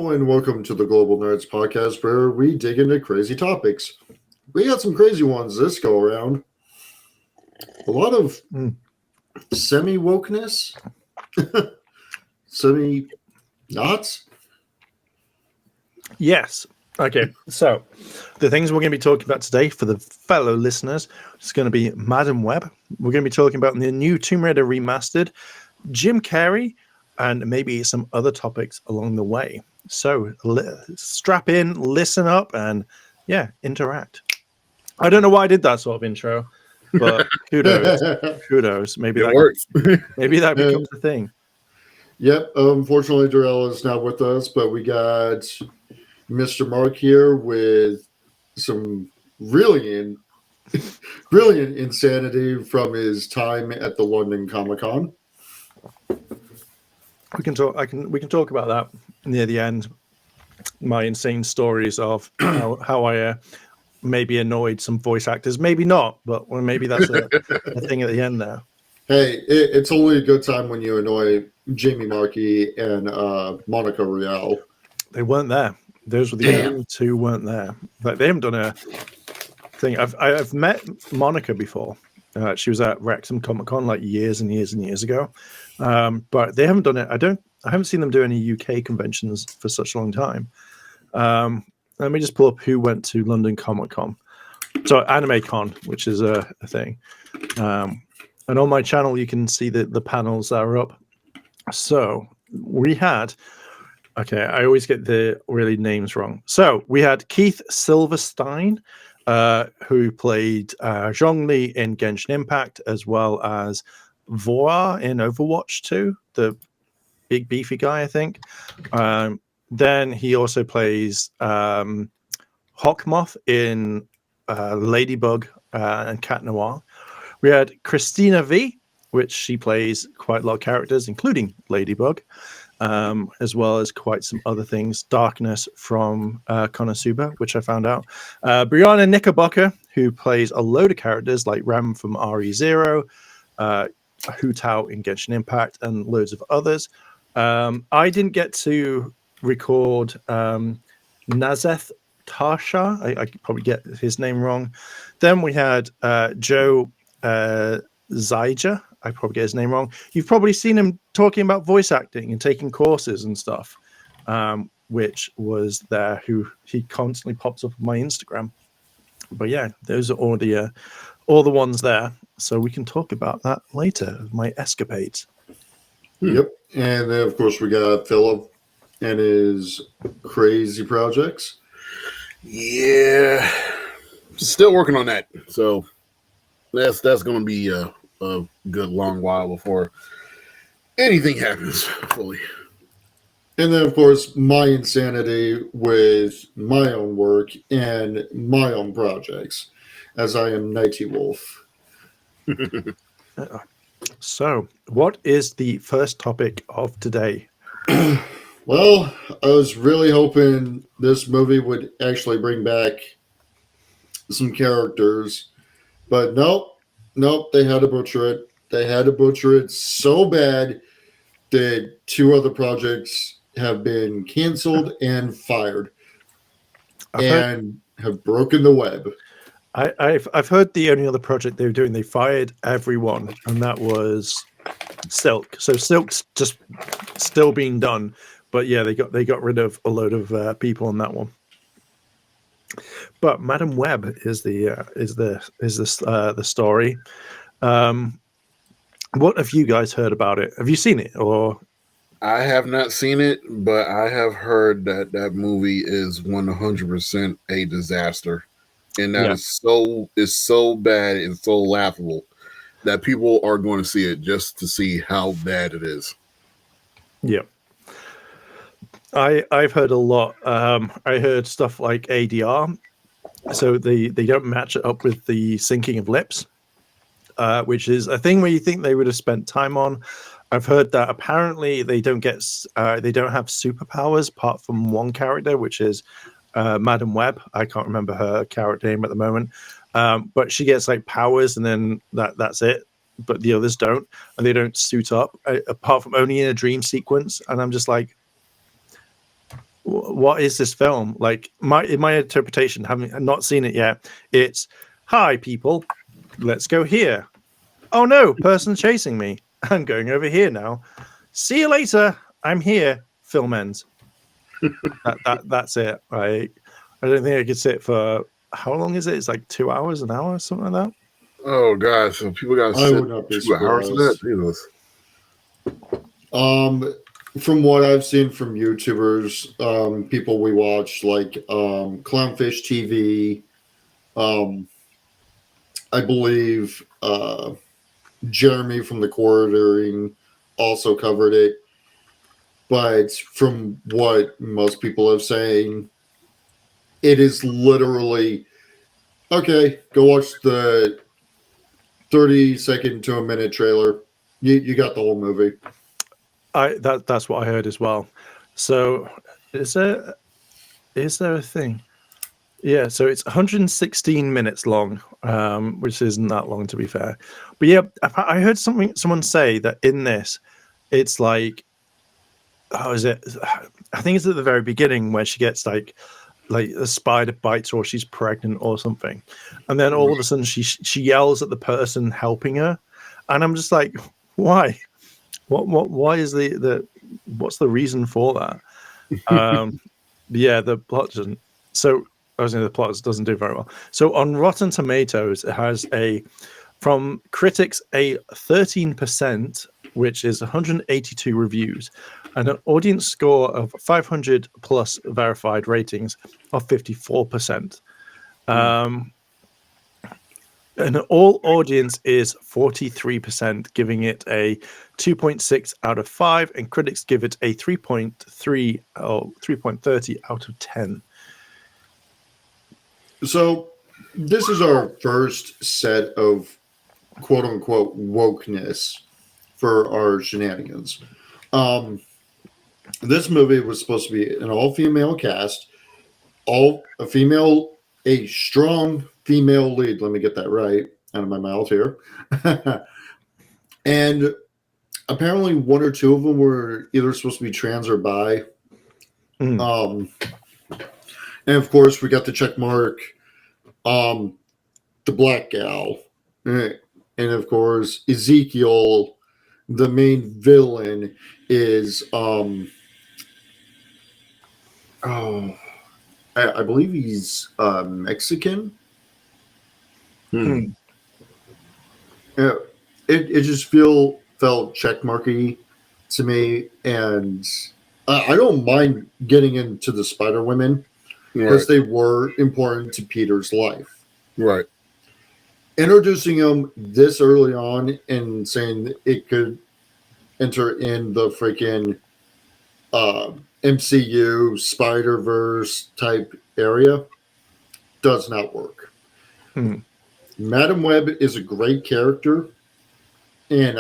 Hello and welcome to the Global Nerds podcast where we dig into crazy topics. We got some crazy ones this go around. A lot of semi-wokeness, semi-knots. Yes. Okay. So the things we're going to be talking about today for the fellow listeners is going to be Madam Web. We're going to be talking about the new Tomb Raider remastered, Jim Carrey, and maybe some other topics along the way. So strap in, listen up, and interact. I don't know why I did that sort of intro, but kudos. Maybe it works. Maybe that becomes a thing. Yep. Unfortunately, Darrell is not with us, but we got Mr. Mark here with some brilliant insanity from his time at the London Comic-Con. We can talk. We can talk about that near the end. My insane stories of how I maybe annoyed some voice actors, maybe not, but maybe that's a thing at the end there. Hey, it's only a good time when you annoy Jamie Markey and Monica Rial. They weren't there. Those were the only two who weren't there. Like they haven't done a thing. I've met Monica before. She was at Wrexham Comic Con like years and years and years ago, but they haven't done it. I haven't seen them do any UK conventions for such a long time. Let me just pull up who went to London Comic Con. So Anime Con, which is a thing. And on my channel, you can see the panels that are up. So we had, okay, I always get the really names wrong. So we had Keith Silverstein, who played Zhongli in Genshin Impact, as well as Voar in Overwatch 2, the big beefy guy, I think. Then he also plays Hawkmoth in Ladybug and Cat Noir. We had Christina V, which she plays quite a lot of characters, including Ladybug, as well as quite some other things. Darkness from Konosuba, which I found out. Brianna Knickerbocker, who plays a load of characters like Ram from RE0, Hu Tao in Genshin Impact, and loads of others. I didn't get to record Nazeth Tarsha. I could probably get his name wrong. Then we had Joe Zyja. I probably get his name wrong. You've probably seen him talking about voice acting and taking courses and stuff, which was there. Who he constantly pops up on my Instagram. But yeah, those are all the ones there. So we can talk about that later. My escapades. Yep. And then, of course, we got Philip and his crazy projects. Yeah. Still working on that. So that's going to be a good long while before anything happens fully. And then, of course, my insanity with my own work and my own projects, as I am Nighty Wolf. So, what is the first topic of today? Well, I was really hoping this movie would actually bring back some characters, but nope, they had to butcher it. They had to butcher it so bad that 2 other projects have been canceled and fired and have broken the web. I've heard the only other project they were doing, they fired everyone, and that was Silk. So Silk's just still being done, but yeah, they got rid of a load of people on that one. But Madam Web is the story. What have you guys heard about it? Have you seen it? Or I have not seen it, but I have heard that movie is 100% a disaster. And that is so bad and so laughable that people are going to see it just to see how bad it is. Yeah. I've heard a lot. I heard stuff like ADR. So they don't match it up with the syncing of lips, which is a thing where you think they would have spent time on. I've heard that apparently they don't have superpowers apart from one character, which is Madam Web. I can't remember her character name at the moment, but she gets like powers, and then that's it. But the others don't, and they don't suit up apart from only in a dream sequence. And I'm just like, what is this film? Like in my interpretation, having not seen it yet, it's hi people, let's go here. Oh no, person chasing me. I'm going over here now. See you later. I'm here. Film ends. That's it. I don't think I could sit for how long is it? It's like 2 hours, an hour, something like that. Oh gosh, so people got I to would not be sit 2 hours of that. surprised. Jesus. From what I've seen from YouTubers, people we watch like Clownfish TV, I believe Jeremy from the Quartering also covered it. But from what most people have saying, it is literally okay. Go watch the 30-second to a minute trailer. You got the whole movie. That's what I heard as well. So is there a thing? Yeah, so it's 116 minutes long, which isn't that long to be fair. But yeah, I heard someone say that in this, it's like, how is it? I think it's at the very beginning where she gets like a spider bites her or she's pregnant or something, and then all of a sudden she yells at the person helping her, and I'm just like, why? Why is what's the reason for that? Yeah, the plot doesn't. So I was saying the plot doesn't do very well. So on Rotten Tomatoes, it has from critics a 13%, which is 182 reviews, and an audience score of 500 plus verified ratings of 54%. And all audience is 43%, giving it a 2.6 out of 5, and critics give it a 3.3 or 3.30 out of 10. So this is our first set of quote unquote wokeness for our shenanigans. This movie was supposed to be an all-female cast, a strong female lead. Let me get that right out of my mouth here. And apparently one or two of them were either supposed to be trans or bi. And of course we got the check mark, the black gal. And of course Ezekiel, the main villain, is I believe he's Mexican. Yeah, it just felt checkmarky to me, and I don't mind getting into the Spider Women because they were important to Peter's life. Right. Introducing them this early on and saying it could enter in the freaking MCU Spider-Verse type area does not work. Madam Web is a great character, and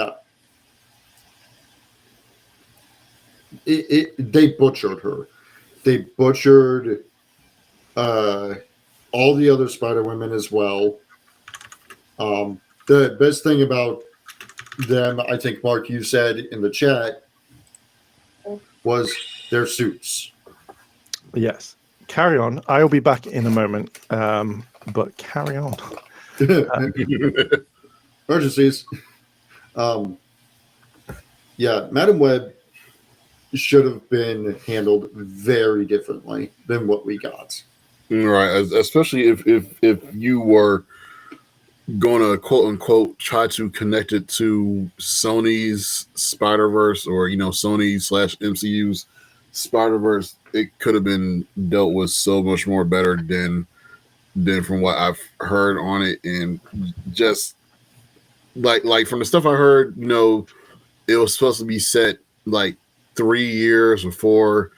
they butchered her. They butchered all the other Spider-Women as well. The best thing about them, I think, Mark, you said in the chat, was their suits. Yes. Carry on. I'll be back in a moment, but carry on. Emergencies. Yeah, Madam Web should have been handled very differently than what we got. Right, especially if you were going to quote unquote try to connect it to Sony's Spider-Verse or Sony/MCU's Spider-Verse, it could have been dealt with so much more better than from what I've heard on it. And just like from the stuff I heard, it was supposed to be set like 3 years before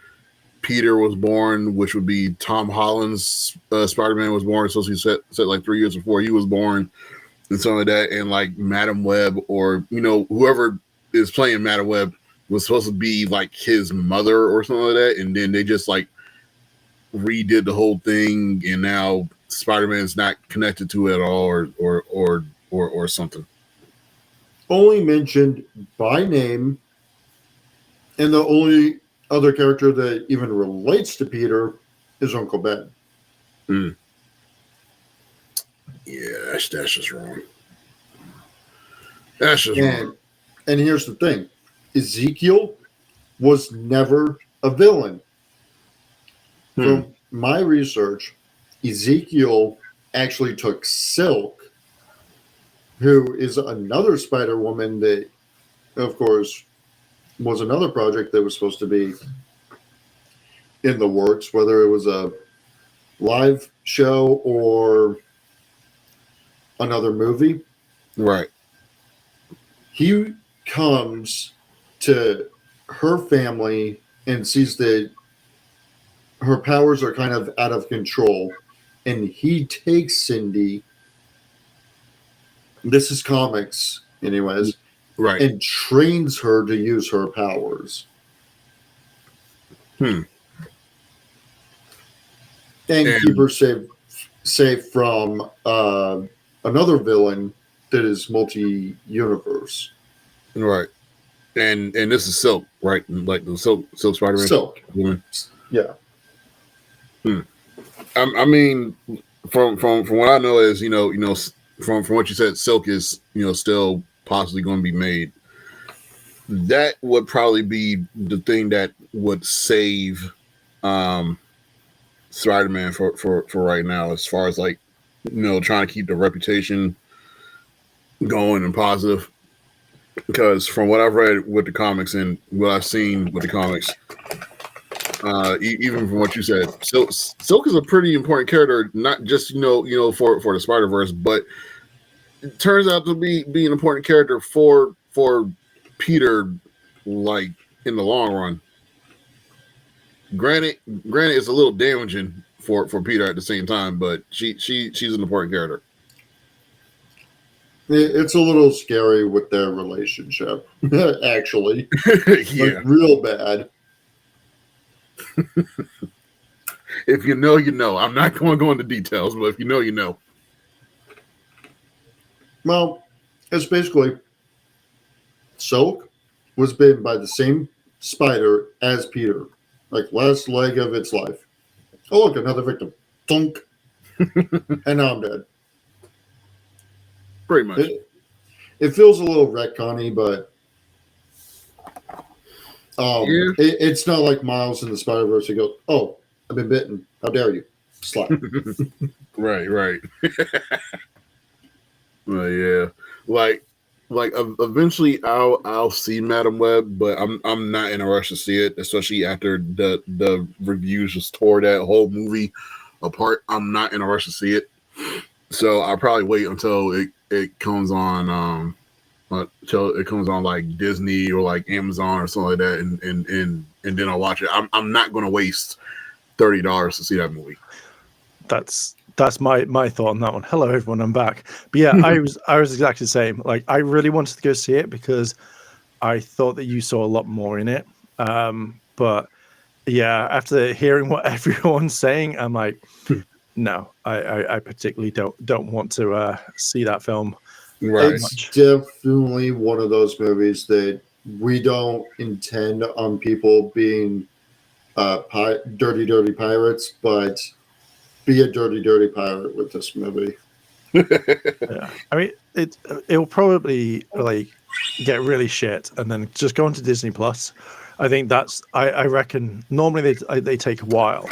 Peter was born, which would be Tom Holland's Spider-Man was born. It's supposed to be set like 3 years before he was born, and some of that. And like Madam Web, or whoever is playing Madam Web, was supposed to be like his mother or something like that. And then they just like redid the whole thing, and now Spider-Man's not connected to it at all, or something. Only mentioned by name, and the only other character that even relates to Peter is Uncle Ben. Mm. Yeah, that's just wrong. That's just wrong. And here's the thing. Ezekiel was never a villain. From my research, Ezekiel actually took Silk, who is another Spider-Woman that, of course, was another project that was supposed to be in the works, whether it was a live show or another movie. Right. He comes to her family and sees that her powers are kind of out of control, and he takes Cindy. This is comics, anyways. Right. And trains her to use her powers. And keep her safe from another villain that is multi-universe. Right. And this is Silk, right? Like the Silk Spider-Man. Silk. Woman. Yeah. I mean, from what I know is, from what you said, Silk is, still possibly going to be made. That would probably be the thing that would save Spider-Man for right now, as far as like, trying to keep the reputation going and positive. Because from what I've read with the comics and what I've seen with the comics, even from what you said, Silk is a pretty important character, not just for the Spider-Verse, but it turns out to be an important character for Peter, like in the long run. Granted, it's a little damaging for Peter at the same time, but she's an important character. It's a little scary with their relationship, actually. Yeah. Like, real bad. If you know, you know. I'm not going to go into details, but if you know, you know. Well, it's basically Silk was bitten by the same spider as Peter, like last leg of its life. Oh, look, another victim. Thunk. And now I'm dead. Pretty much. It feels a little retconny, but it's not like Miles in the Spider-Verse. He goes, "Oh, I've been bitten. How dare you?" Slap. Right. Well, yeah. Like eventually I'll see Madam Web, but I'm not in a rush to see it, especially after the reviews just tore that whole movie apart. I'm not in a rush to see it, so I'll probably wait until it comes on until it comes on like Disney or like Amazon or something like that, and then I'll watch it. I'm not going to waste $30 to see that movie. That's my thought on that one. Hello everyone, I'm back. But yeah, I was exactly the same. Like, I really wanted to go see it because I thought that you saw a lot more in it. But yeah, after hearing what everyone's saying, I'm like, no, I particularly don't want to see that film. Right. It's definitely one of those movies that we don't intend on people being dirty pirates, but be a dirty pirate with this movie. Yeah, I mean, it'll probably like get really shit and then just go into Disney Plus. I think that's I reckon normally they take a while.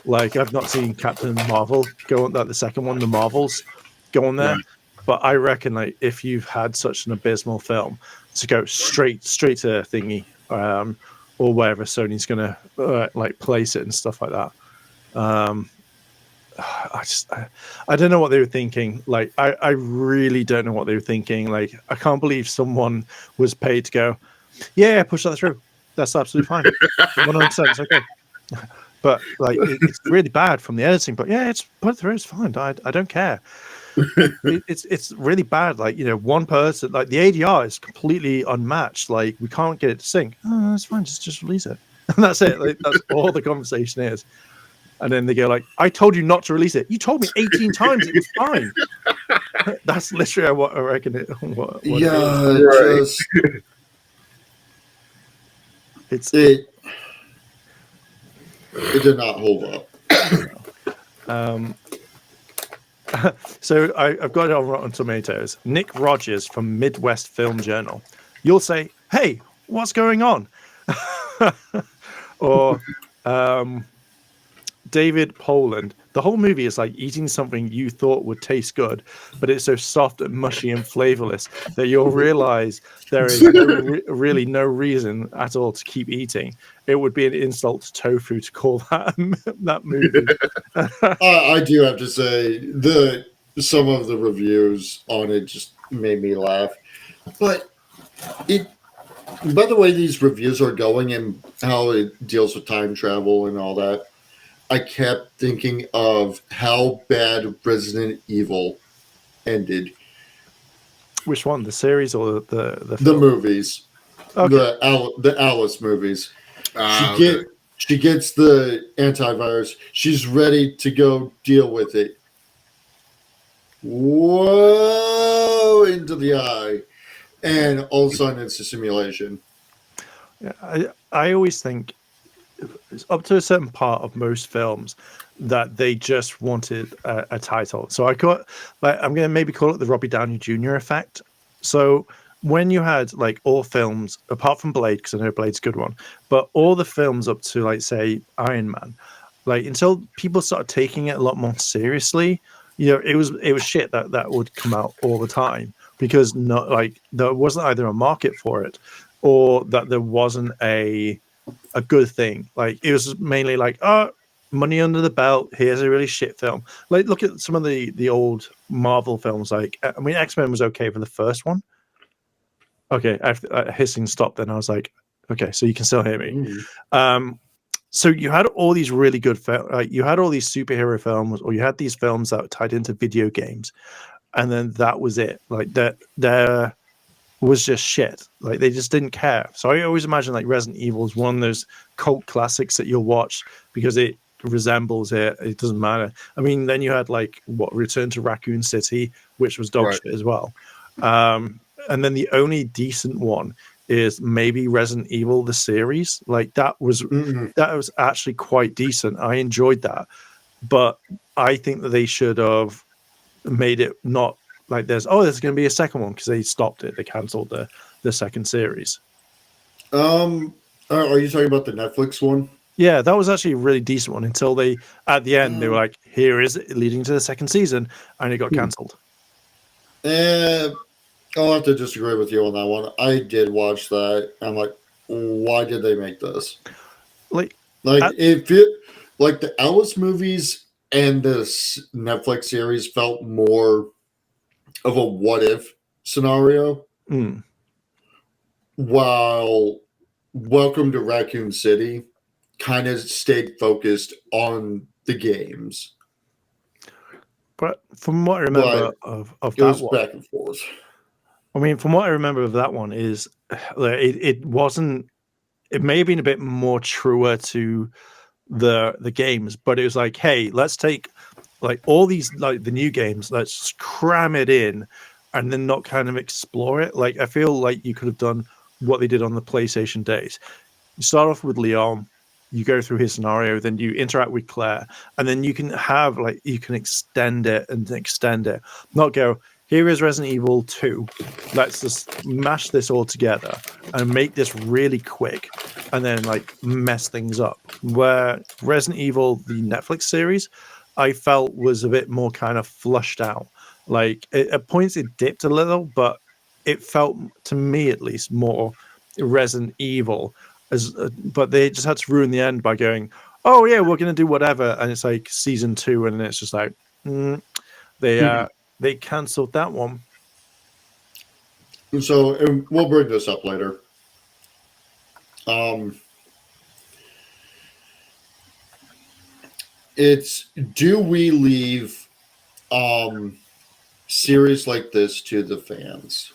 Like, I've not seen Captain Marvel go on that, the second one, the Marvels go on there. Right. But I reckon, like, if you've had such an abysmal film, to go straight to thingy, or wherever Sony's gonna like place it and stuff like that. I don't know what they were thinking. Like, I really don't know what they were thinking. Like, I can't believe someone was paid to go, yeah, push that through. That's absolutely fine. 100%, it's okay. But like, it's really bad from the editing. But yeah, it's put through. It's fine. I don't care. It's really bad. Like, one person, like the ADR is completely unmatched. Like, we can't get it to sync. Oh, that's fine. Just release it, and that's it. Like, that's all the conversation is. And then they go like, I told you not to release it. You told me 18 times it was fine. That's literally what I reckon it. What yeah, it It did not hold up. So I've got it on Rotten Tomatoes. Nick Rogers from Midwest Film Journal. You'll say, "Hey, what's going on?" Or David Poland. The whole movie is like eating something you thought would taste good, but it's so soft and mushy and flavorless that you'll realize there is really no reason at all to keep eating. It would be an insult to tofu to call that that movie. I do have to say some of the reviews on it just made me laugh. But by the way these reviews are going and how it deals with time travel and all that, I kept thinking of how bad Resident Evil ended. Which one, the series or the film? Movies, okay. the Alice movies. Okay. She gets the antivirus. She's ready to go deal with it. Whoa! Into the eye, and all of a sudden it's a simulation. Yeah, I always think it's up to a certain part of most films that they just wanted a title. So I'm going to maybe call it the Robbie Downey Jr. effect. So when you had like all films, apart from Blade, because I know Blade's a good one, but all the films up to like say Iron Man, like until people started taking it a lot more seriously, it was shit that would come out all the time because not like there wasn't either a market for it or that there wasn't a good thing. Like it was mainly like, oh, money under the belt. Here's a really shit film. Like look at some of the old Marvel films. Like I mean, X-Men was okay for the first one. Okay, hissing stopped. Then I was like, okay, so you can still hear me. So you had all these really good films. Like you had all these superhero films, or you had these films that were tied into video games, and then that was it. Like that there was just shit. Like they just didn't care. So I always imagine like Resident Evil is one of those cult classics that you'll watch because it resembles it. It doesn't matter. I mean, then you had like Return to Raccoon City, which was dog shit as well. And then the only decent one is maybe Resident Evil the series. Like that was actually quite decent. I enjoyed that, but I think that they should have made it not like there's going to be a second one because they stopped it. They cancelled the second series. Are you talking about the Netflix one? Yeah, that was actually a really decent one until they at the end they were like, here is it leading to the second season, and it got cancelled. I'll have to disagree with you on that one. I did watch that. I'm like, why did they make this? Like the Alice movies and this Netflix series felt more of a what if scenario. While Welcome to Raccoon City kind of stayed focused on the games. But from what I remember of that was one, back and forth. I mean, from what I remember of that one is it wasn't. It may have been a bit more truer to the games, but it was like, hey, let's take like all these like the new games, let's cram it in, and then not kind of explore it. Like I feel like you could have done what they did on the PlayStation days. You start off with Leon, you go through his scenario, then you interact with Claire, and then you can have like you can extend it, not go, here is Resident Evil 2. Let's just mash this all together and make this really quick and then like mess things up. Where Resident Evil, the Netflix series, I felt was a bit more kind of flushed out. Like at points it dipped a little, but it felt to me at least more Resident Evil. But they just had to ruin the end by going, oh yeah, we're going to do whatever. And it's like season 2 and it's just like, they cancelled that one. So we'll bring this up later. It's do we leave series like this to the fans?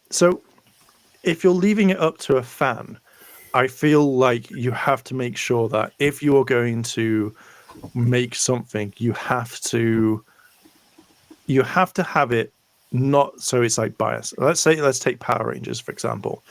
So if you're leaving it up to a fan, I feel like you have to make sure that if you're going to make something, you have to have it not so it's like biased. Let's take Power Rangers, for example.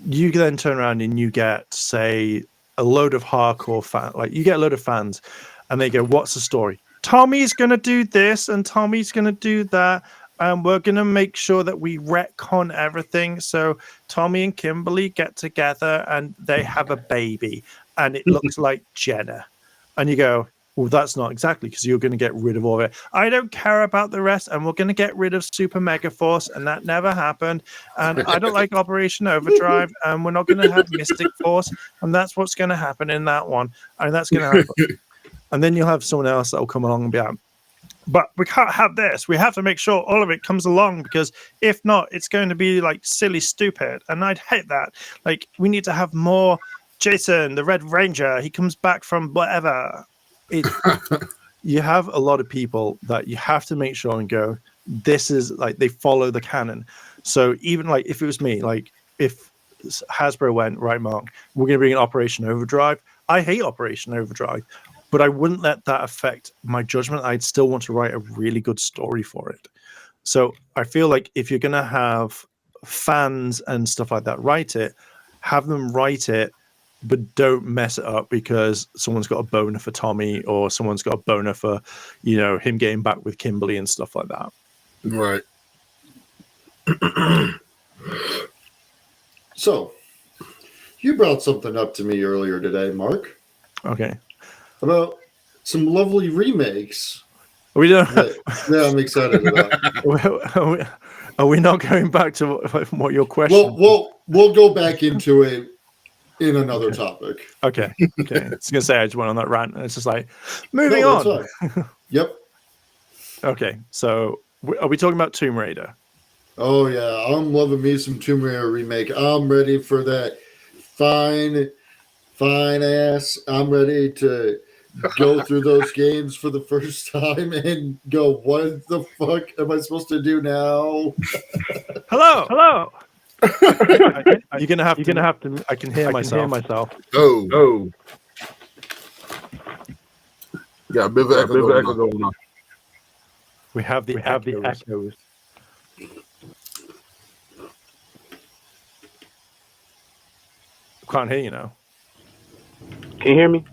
you then turn around and you get, say, a load of hardcore fans. Like you get a load of fans, and they go, "What's the story? Tommy's gonna do this, and Tommy's gonna do that, and we're gonna make sure that we retcon everything. So Tommy and Kimberly get together, and they have a baby, and it looks like Jenna." And you go, "Well, that's not exactly, because you're going to get rid of all of it. I don't care about the rest, and we're going to get rid of Super Mega Force, and that never happened. And I don't like Operation Overdrive, and we're not going to have Mystic Force, and that's what's going to happen in that one, and that's going to happen." And then you'll have someone else that will come along and be like, "But we can't have this. We have to make sure all of it comes along, because if not, it's going to be like silly stupid, and I'd hate that. Like, we need to have more Jason, the Red Ranger. He comes back from whatever." You have a lot of people that you have to make sure and go, this is like, they follow the canon. So even like if it was me, like if Hasbro went, "Right, Mark, we're going to bring in Operation Overdrive." I hate Operation Overdrive, but I wouldn't let that affect my judgment. I'd still want to write a really good story for it. So I feel like if you're going to have fans and stuff like that write it, have them write it, but don't mess it up because someone's got a boner for Tommy, or someone's got a boner for, him getting back with Kimberly and stuff like that. Right. So, you brought something up to me earlier today, Mark. Okay. About some lovely remakes. We don't. Yeah, I'm excited about. Are we not going back to what your question? We'll go back into it in another topic. Okay. I was gonna say I just went on that rant, and it's just like moving on. Yep. Okay, so are we talking about Tomb Raider? Oh yeah, I'm loving me some Tomb Raider remake. I'm ready for that fine ass. I'm ready to go through those games for the first time and go, what the fuck am I supposed to do now? Hello. You're gonna have to. I can hear myself. Oh. Yeah, a bit of echo going on. We have the echoes. Can't hear you now. Can you hear me?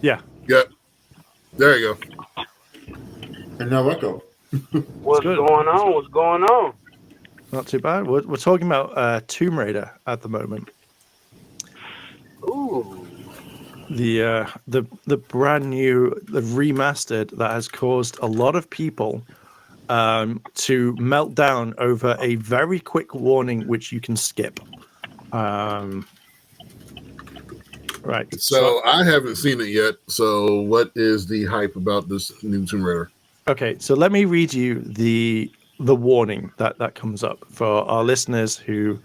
Yeah. Yep. There you go. And now echo. What's going on? Not too bad. We're talking about Tomb Raider at the moment. Ooh. The brand new, the remastered that has caused a lot of people to melt down over a very quick warning, which you can skip. Right. So I haven't seen it yet. So what is the hype about this new Tomb Raider? Okay, so let me read you the warning that comes up for our listeners who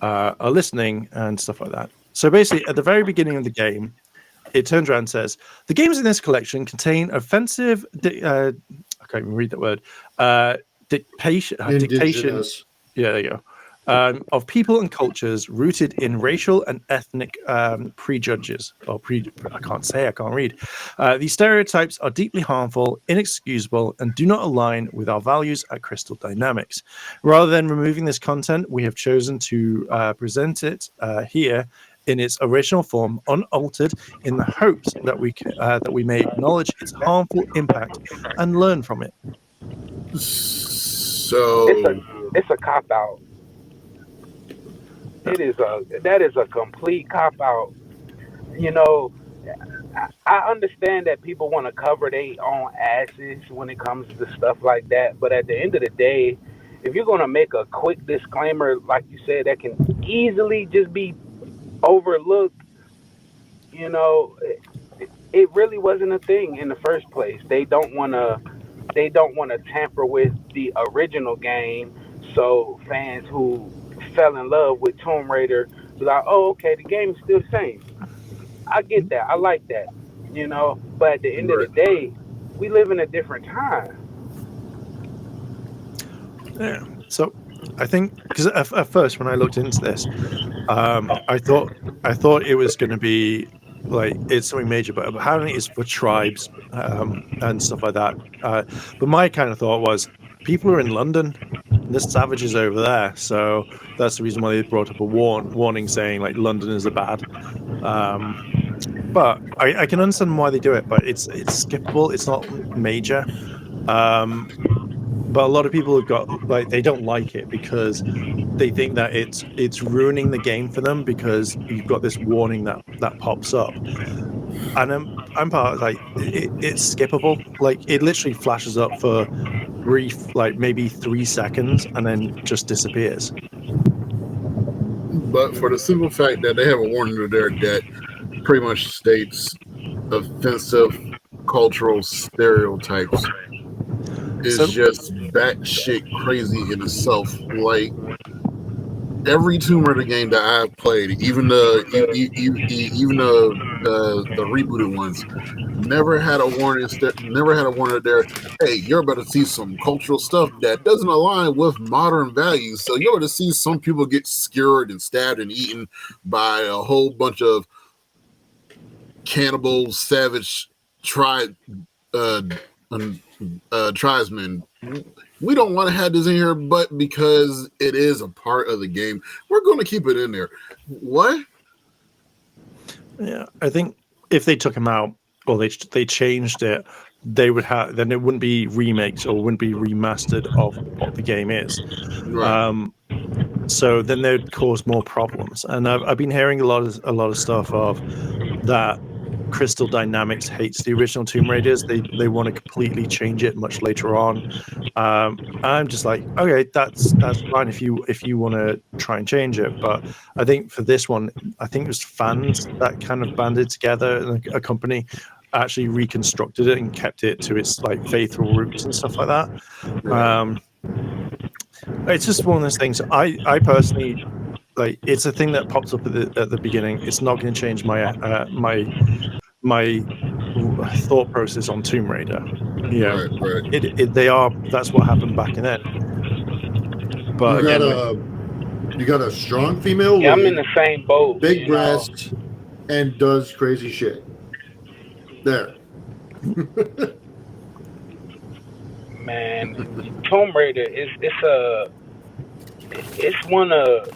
are listening and stuff like that. So basically, at the very beginning of the game, it turns around and says, "The games in this collection contain offensive..." I can't even read that word. Dictation. Yeah, there you go. Of people and cultures rooted in racial and ethnic prejudges. I can't read. These stereotypes are deeply harmful, inexcusable, and do not align with our values at Crystal Dynamics. Rather than removing this content, we have chosen to present it here in its original form, unaltered, in the hopes that we may acknowledge its harmful impact and learn from it. So it's a cop out. That is a complete cop out. I understand that people want to cover their own asses when it comes to stuff like that, but at the end of the day, if you're going to make a quick disclaimer, like you said, that can easily just be overlooked, it really wasn't a thing in the first place. They don't want to tamper with the original game, so fans who fell in love with Tomb Raider be like, "Oh, okay, the game is still the same." I get that. I like that, But at the end of the day, we live in a different time. Yeah. So I think because at first when I looked into this, I thought it was going to be like it's something major, but apparently it's for tribes and stuff like that. But my kind of thought was, people are in London, there's savages over there, so that's the reason why they brought up a warning saying like London is a bad. But I can understand why they do it, but it's skippable. It's not major. But a lot of people have got like they don't like it because they think that it's ruining the game for them because you've got this warning that pops up. And I'm part of, like it's skippable. Like it literally flashes up for brief, like maybe 3 seconds, and then just disappears. But for the simple fact that they have a warning there that pretty much states offensive cultural stereotypes is just batshit crazy in itself. Like every Tomb Raider game that I've played, even the rebooted ones, never had a warning. Never had a warning there. Hey, you're about to see some cultural stuff that doesn't align with modern values. So you're about to see some people get skewered and stabbed and eaten by a whole bunch of cannibal, savage tribesmen. We don't want to have this in here, but because it is a part of the game, we're going to keep it in there. What? Yeah, I think if they took him out or they changed it, they would have then it wouldn't be remakes or wouldn't be remastered of what the game is. Right. So then they'd cause more problems. And I've been hearing a lot of stuff of that. Crystal Dynamics hates the original Tomb Raiders. They want to completely change it much later on. I'm just like, okay, that's fine if you want to try and change it. But I think for this one, I think it was fans that kind of banded together and a company actually reconstructed it and kept it to its like faithful roots and stuff like that. It's just one of those things. I personally like. It's a thing that pops up at the beginning. It's not going to change my my thought process on Tomb Raider. Yeah, right. That's what happened back in then. But you got a strong female. Yeah, I'm in the same boat. Big breast and does crazy shit. There. Man, Tomb Raider it's one of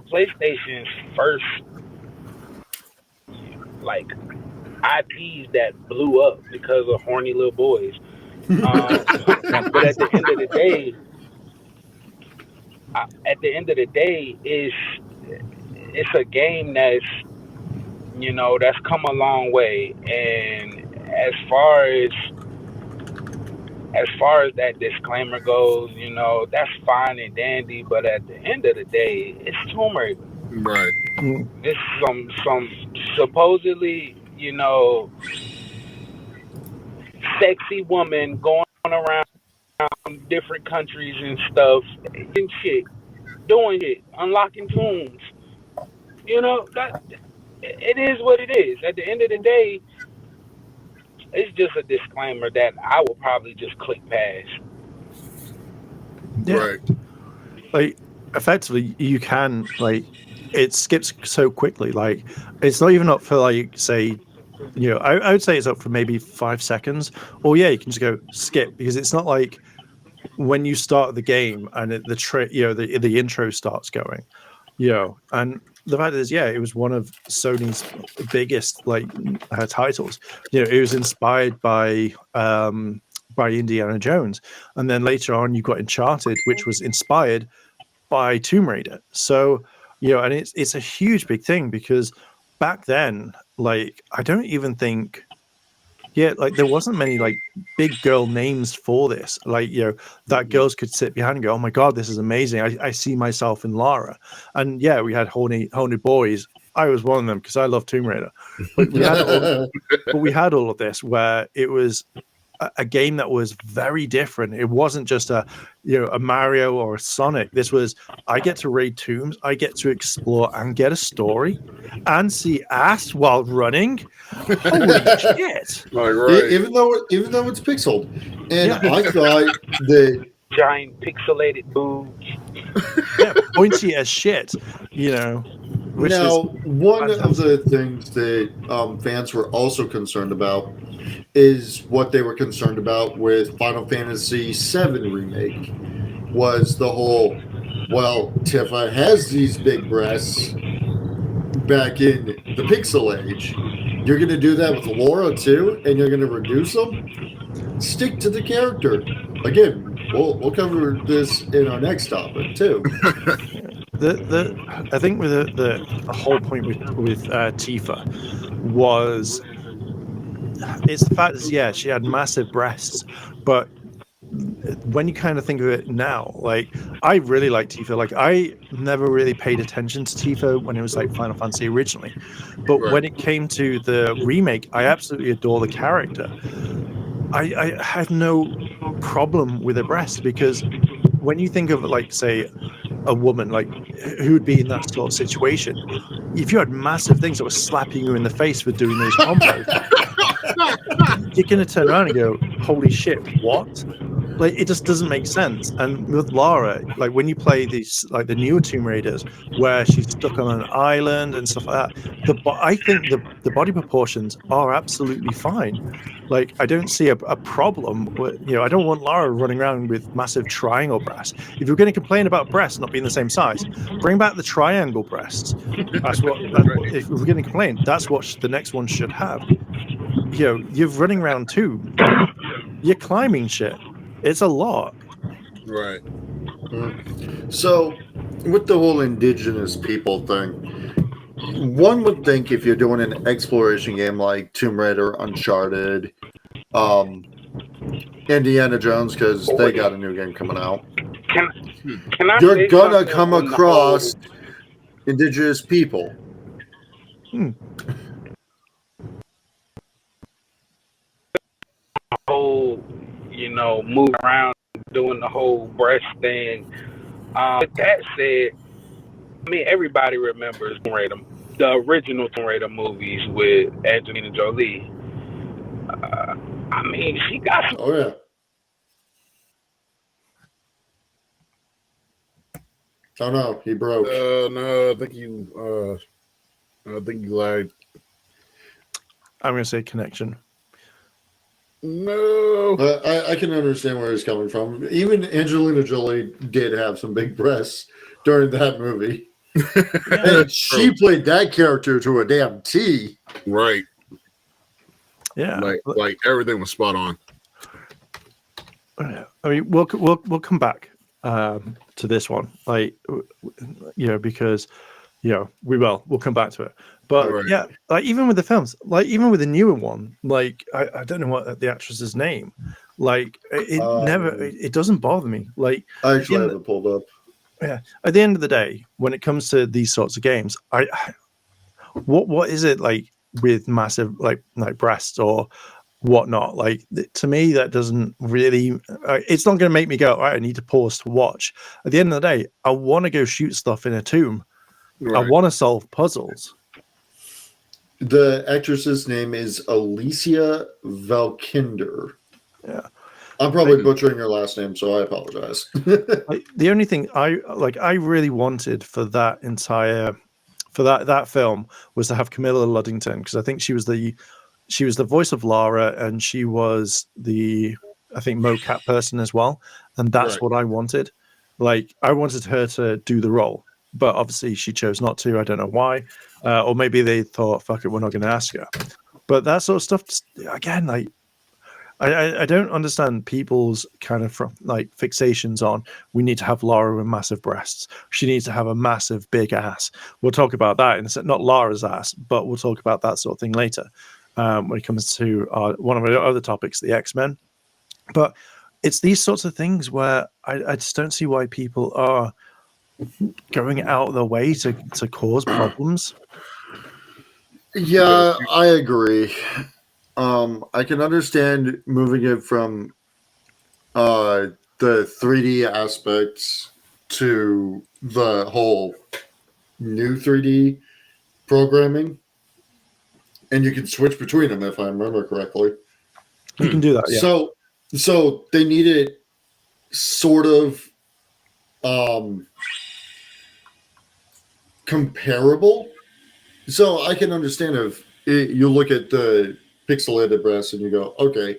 PlayStation's first like IPs that blew up because of horny little boys. But at the end of the day, it's a game that's that's come a long way. And as far as that disclaimer goes, that's fine and dandy. But at the end of the day, it's Tomb Raider. Right. It's some supposedly, sexy woman going around different countries and stuff, and shit, doing shit, unlocking tombs. That it is what it is. At the end of the day, it's just a disclaimer that I will probably just click past. Yeah. Right. Like, effectively, you can, like, it skips so quickly. Like, it's not even up for, like, say, I would say it's up for maybe 5 seconds. Or, yeah, you can just go skip, because it's not like when you start the game and the intro starts going, and the fact is, it was one of Sony's biggest titles. It was inspired by Indiana Jones, and then later on you got Uncharted, which was inspired by Tomb Raider. So and it's a huge big thing, because back then, like, I don't even think there wasn't many like big girl names for this. Like, that girls could sit behind and go, oh my God, this is amazing. I see myself in Lara. And we had horny boys. I was one of them because I love Tomb Raider. But we had all of this where it was a game that was very different. It wasn't just a Mario or a Sonic. This was, I get to raid tombs, I get to explore and get a story and see ass while running. Holy shit! Right. Even though it's pixeled, and I thought that giant pixelated boobs, pointy as shit. Which now, one of the things that fans were also concerned about is what they were concerned about with Final Fantasy VII Remake, was the whole Well, Tifa has these big breasts back in the Pixel Age. You're going to do that with Laura too, and you're going to reduce them? Stick to the character. Again, we'll cover this in our next topic too. I think with the whole point with Tifa was it's the fact is she had massive breasts, but when you kind of think of it now, like I really like Tifa. Like I never really paid attention to Tifa when it was like Final Fantasy originally, but when it came to the remake, I absolutely adore the character. I have no problem with her breast because when you think of like say a woman like who would be in that sort of situation, if you had massive things that were slapping you in the face for doing those combos, you're gonna turn around and go, "Holy shit, what?" Like it just doesn't make sense. And with Lara, like when you play these like the newer Tomb Raiders, where she's stuck on an island and stuff like that, I think the body proportions are absolutely fine. Like I don't see a problem with, I don't want Lara running around with massive triangle breasts. If you're going to complain about breasts not being the same size, bring back the triangle breasts. That's what if we're going to complain, that's what the next one should have. You're running around too. You're climbing shit. It's a lot. Right. So, with the whole indigenous people thing, one would think if you're doing an exploration game like Tomb Raider, Uncharted, Indiana Jones, because they got a new game coming out, Can I you're say gonna something come on the across indigenous people. whole, moving around doing the whole breast thing? With that said, I mean everybody remembers Tomb Raider, the original Tomb Raider movies with Angelina Jolie. I mean, she got some. Oh yeah. Oh no, he broke. No, I think you lied. I'm going to say connection. No. I can understand where he's coming from. Even Angelina Jolie did have some big breasts during that movie. And she played that character to a damn T. Right. Yeah. Like everything was spot on. I mean, we'll come back to this one, like because we'll come back to it. But like even with the films, like even with the newer one, like I don't know what the actress's name, like it doesn't bother me. Like I actually have it pulled up. Yeah, at the end of the day, when it comes to these sorts of games, what is it like with massive like breasts or whatnot? Like to me, that doesn't really. It's not going to make me go, all right, I need to pause to watch. At the end of the day, I want to go shoot stuff in a tomb. Right. I want to solve puzzles. The actress's name is Alicia Vikander. Yeah. I'm probably butchering her last name, so I apologize. Like, the only thing I really wanted for that that film was to have Camilla Luddington, because I think she was the voice of Lara, and she was the mocap person as well, and that's what I wanted. Like I wanted her to do the role, but obviously she chose not to. I don't know why, or maybe they thought, "Fuck it, we're not going to ask her." But that sort of stuff, again, like. I don't understand people's kind of like fixations on we need to have Lara with massive breasts. She needs to have a massive big ass. We'll talk about that in not Lara's ass, but we'll talk about that sort of thing later when it comes to one of our other topics, the X-Men. But it's these sorts of things where I just don't see why people are going out of their way to cause problems. Yeah, I agree. I can understand moving it from the 3D aspects to the whole new 3D programming, and you can switch between them if I remember correctly. You can do that, yeah. So they need it sort of comparable. So I can understand if you look at the pixelated breasts and you go, okay,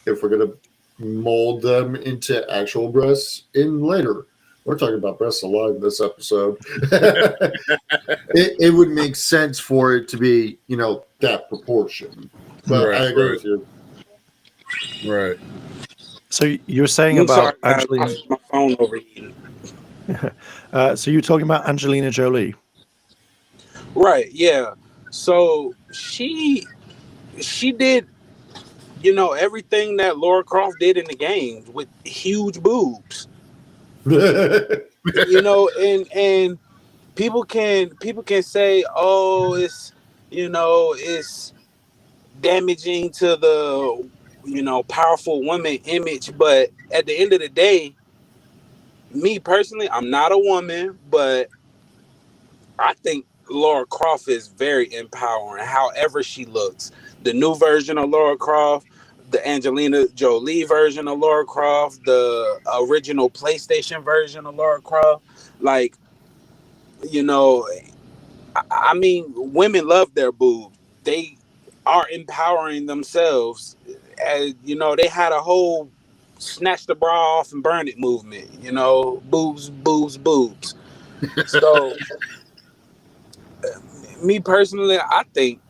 if we're going to mold them into actual breasts in later, We're talking about breasts alive this episode. It would make sense for it to be, that proportion. But Right, I agree right. with you. Right. So you were saying I'm about sorry, guys, Angelina. my phone overheating. So you were talking about Angelina Jolie. Right, yeah. So she did, everything that Laura Croft did in the games with huge boobs. And people can say, oh, it's damaging to the powerful woman image, but at the end of the day, me personally, I'm not a woman, but I think Laura Croft is very empowering, however she looks. The new version of Laura Croft, the Angelina Jolie version of Laura Croft, the original PlayStation version of Laura Croft. Like, you know, I mean, women love their boobs. They are empowering themselves. As they had a whole snatch the bra off and burn it movement. Boobs, boobs, boobs. So, me personally, I think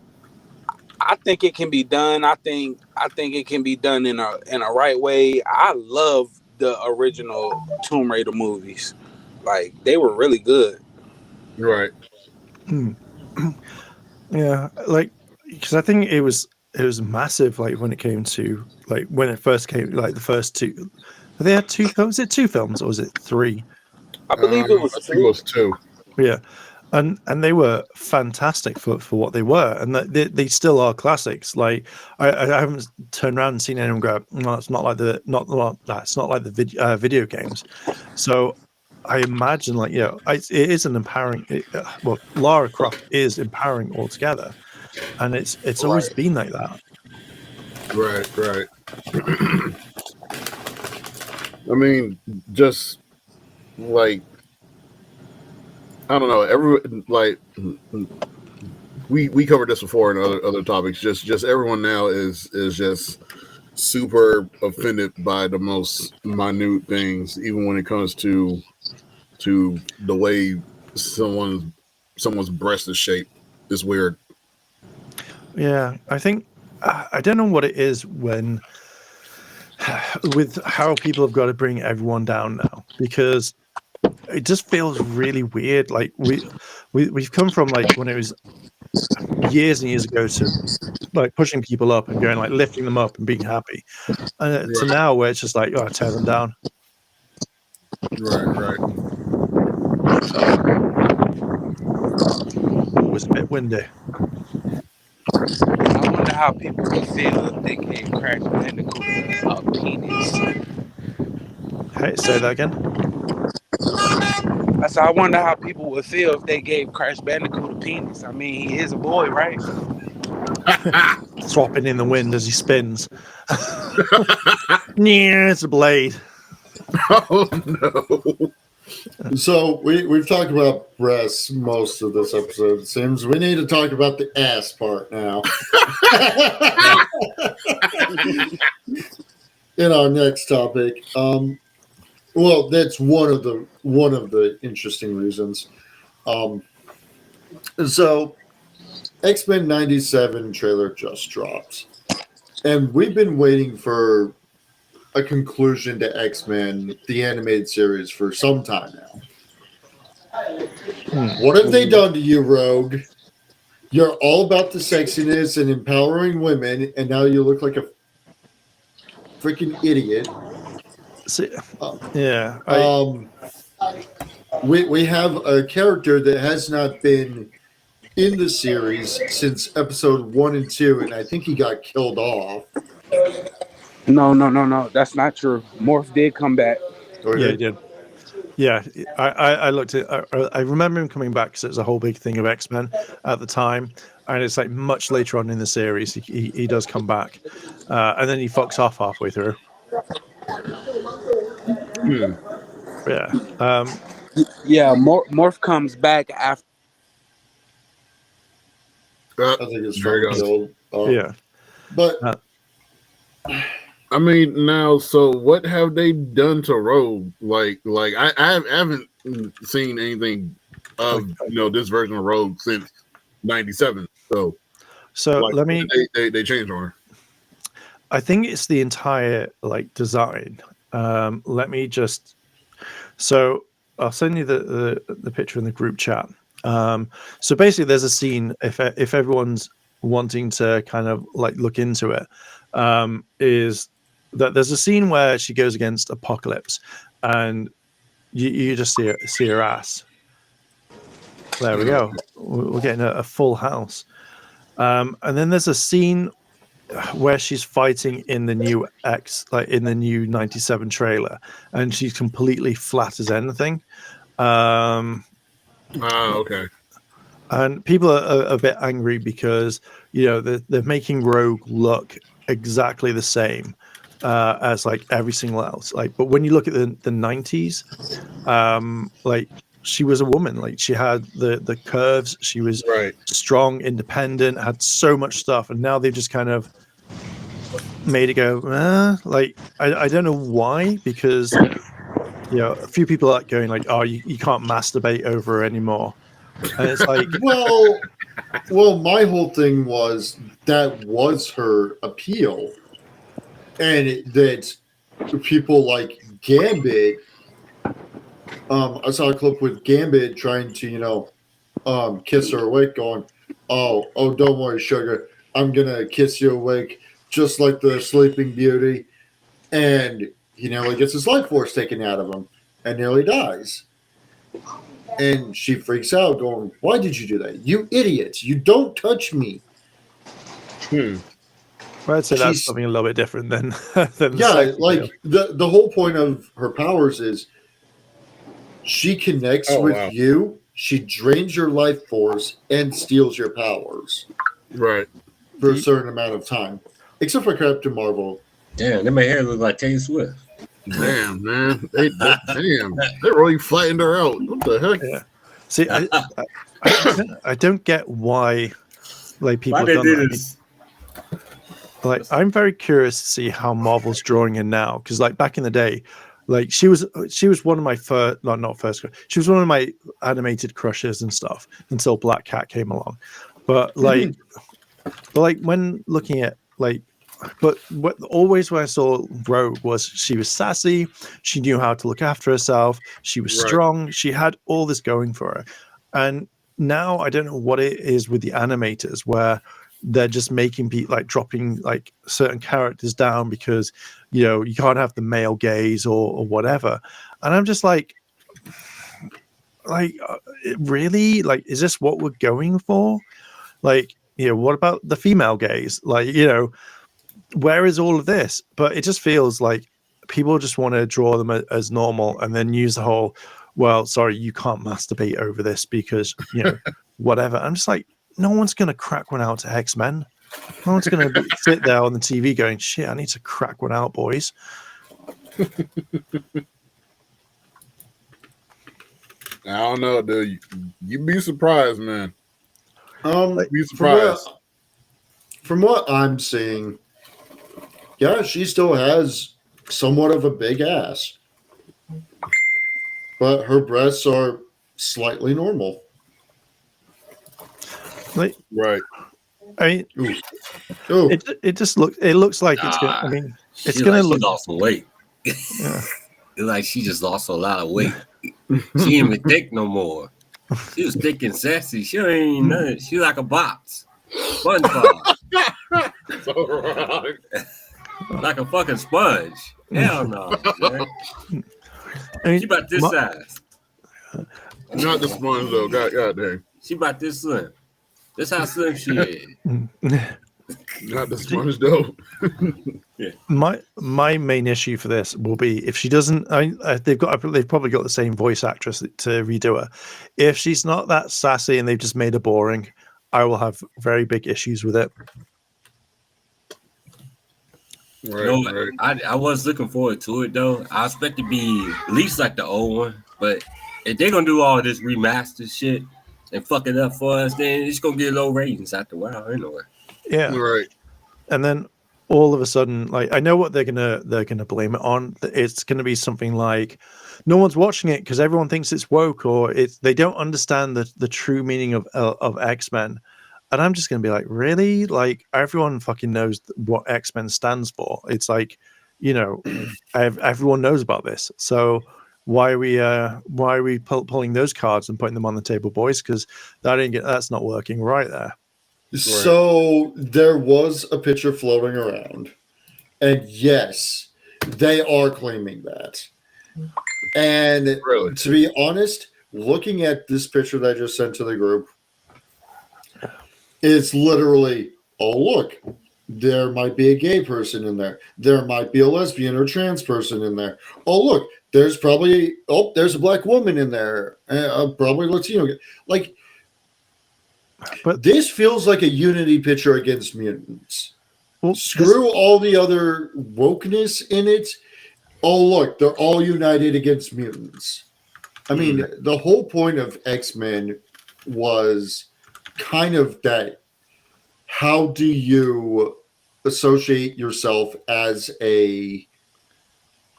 it can be done. I think it can be done in a right way. I love the original Tomb Raider movies. Like, they were really good. Right. Yeah, like because I think it was massive. Like when it came to like when it first came, like the first two. They had two films. Was it two films or was it three? I believe it was I think it was 2. Yeah, and they were fantastic for what they were, and they still are classics. Like I haven't turned around and seen anyone go, no, it's not like that's not like the video games. So I imagine it is an empowering. Well, Lara Croft is empowering altogether, and it's always Right. been like that. Right, right. I mean, just like I don't know. We covered this before in other topics. Just everyone now is just super offended by the most minute things, even when it comes to the way someone's breast is shaped. It's weird. Yeah, I think I don't know what it is when with how people have got to bring everyone down now, because it just feels really weird. Like we've come from like when it was years and years ago to like pushing people up and going like lifting them up and being happy, and to now where it's just like, oh, tear them down. Right, right. It was a bit windy. I wonder how people would feel if they gave Crash Bandicoot a penis. Hey, say that again. I said, I wonder how people would feel if they gave Crash Bandicoot a penis. I mean, he is a boy, right? Thropping in the wind as he spins. Yeah, it's a blade. Oh no. So we've talked about breasts most of this episode. It seems we need to talk about the ass part now. In our next topic, well, that's one of the interesting reasons. So X-Men 97 trailer just dropped, and we've been waiting for a conclusion to X-Men, the animated series, for some time now. What have they done to you, Rogue? You're all about the sexiness and empowering women, and now you look like a freaking idiot. See, yeah. We have a character that has not been in the series since episode 1 and 2, and I think he got killed off. No. That's not true. Morph did come back. Yeah, he did. Yeah, I looked at. I remember him coming back because it was a whole big thing of X-Men at the time, and it's like much later on in the series he does come back, and then he fucks off halfway through. Yeah. Yeah, Morph comes back after. I think it's There you from go. killed. Yeah. But I mean, now, so what have they done to Rogue? I haven't seen anything of this version of Rogue since '97. So like, let me. they changed on her. I think it's the entire like design. Let me just. So I'll send you the picture in the group chat. So basically, there's a scene if everyone's wanting to kind of like look into it, is that there's a scene where she goes against Apocalypse, and you just see her ass. There we go. We're getting a full house. And then there's a scene where she's fighting in the new in the new '97 trailer, and she's completely flat as anything. Okay. And people are a bit angry because they're making Rogue look exactly the same as like every single else. Like, but when you look at the '90s, like she was a woman. Like she had the curves. She was strong, independent, had so much stuff, and now they've just kind of made it go. Like I don't know why, because a few people are going like, oh, you can't masturbate over her anymore. And it's like, well, my whole thing was that was her appeal, and that people like Gambit. I saw a clip with Gambit trying to, kiss her awake, going, "Oh, don't worry, sugar, I'm gonna kiss you awake, just like the Sleeping Beauty," and he nearly gets his life force taken out of him and nearly dies. And she freaks out, going, "Why did you do that? You idiot! You don't touch me!" Well, I'd say that's something a little bit different than the whole point of her powers is she connects with you, she drains your life force, and steals your powers. Right. For a certain amount of time. Except for Captain Marvel. Damn, that my hair look like Taylor Swift. Damn, man. They really flattened her out. What the heck? Yeah. See, I don't get why like people have done that. Like, I'm very curious to see how Marvel's drawing in now, because like back in the day, like she was one of my she was one of my animated crushes and stuff until Black Cat came along. But like, when looking at always when I saw Rogue was she was sassy, she knew how to look after herself, she was strong, she had all this going for her. And now I don't know what it is with the animators where they're just making people like dropping like certain characters down because you can't have the male gaze or whatever. And I'm just like really, like, is this what we're going for? Like, what about the female gaze? Like, where is all of this? But it just feels like people just want to draw them as normal and then use the whole, well, sorry, you can't masturbate over this because, whatever. I'm just like, no one's going to crack one out to X-Men. No one's going to sit there on the TV going, shit, I need to crack one out, boys. I don't know, dude. You'd be surprised, man. Be surprised. From what I'm seeing, yeah, she still has somewhat of a big ass. But her breasts are slightly normal. Like, right. I mean, Ooh. It looks like it's gonna, I mean, it's gonna look. She lost some weight. Yeah. It's like she just lost a lot of weight. She ain't even thick no more. She was thick and sassy. She ain't nothing. She like a box. SpongeBob. So wrong. Like a fucking sponge. Hell no, man. I mean, she about this size. Not the sponge though. God dang. She about this slim. That's how slim she is. Not the sponge though. Yeah. My main issue for this will be if she doesn't. They've probably got the same voice actress to redo her. If she's not that sassy and they've just made her boring, I will have very big issues with it. Right. I was looking forward to it though. I expect to be at least like the old one, but if they're gonna do all this remastered shit and fuck it up for us, then it's gonna get low ratings after a while anyway. Yeah. Right. And then all of a sudden, like, I know what they're gonna blame it on. It's gonna be something like no one's watching it because everyone thinks it's woke, or they don't understand the true meaning of X-Men. And I'm just gonna be like, really? Like, everyone fucking knows what X-Men stands for. It's like, everyone knows about this. So why are we pulling those cards and putting them on the table, boys? Because that's not working right there. So there was a picture floating around, and yes, they are claiming that. And Really? to be honest, looking at this picture that I just sent to the group, it's literally, oh, look, there might be a gay person in there. There might be a lesbian or trans person in there. Oh, look, there's a black woman in there. Probably Latino. Like, but this feels like a unity picture against mutants. Well, screw all the other wokeness in it. Oh, look, they're all united against mutants. I mean, the whole point of X-Men was kind of that. How do you associate yourself as a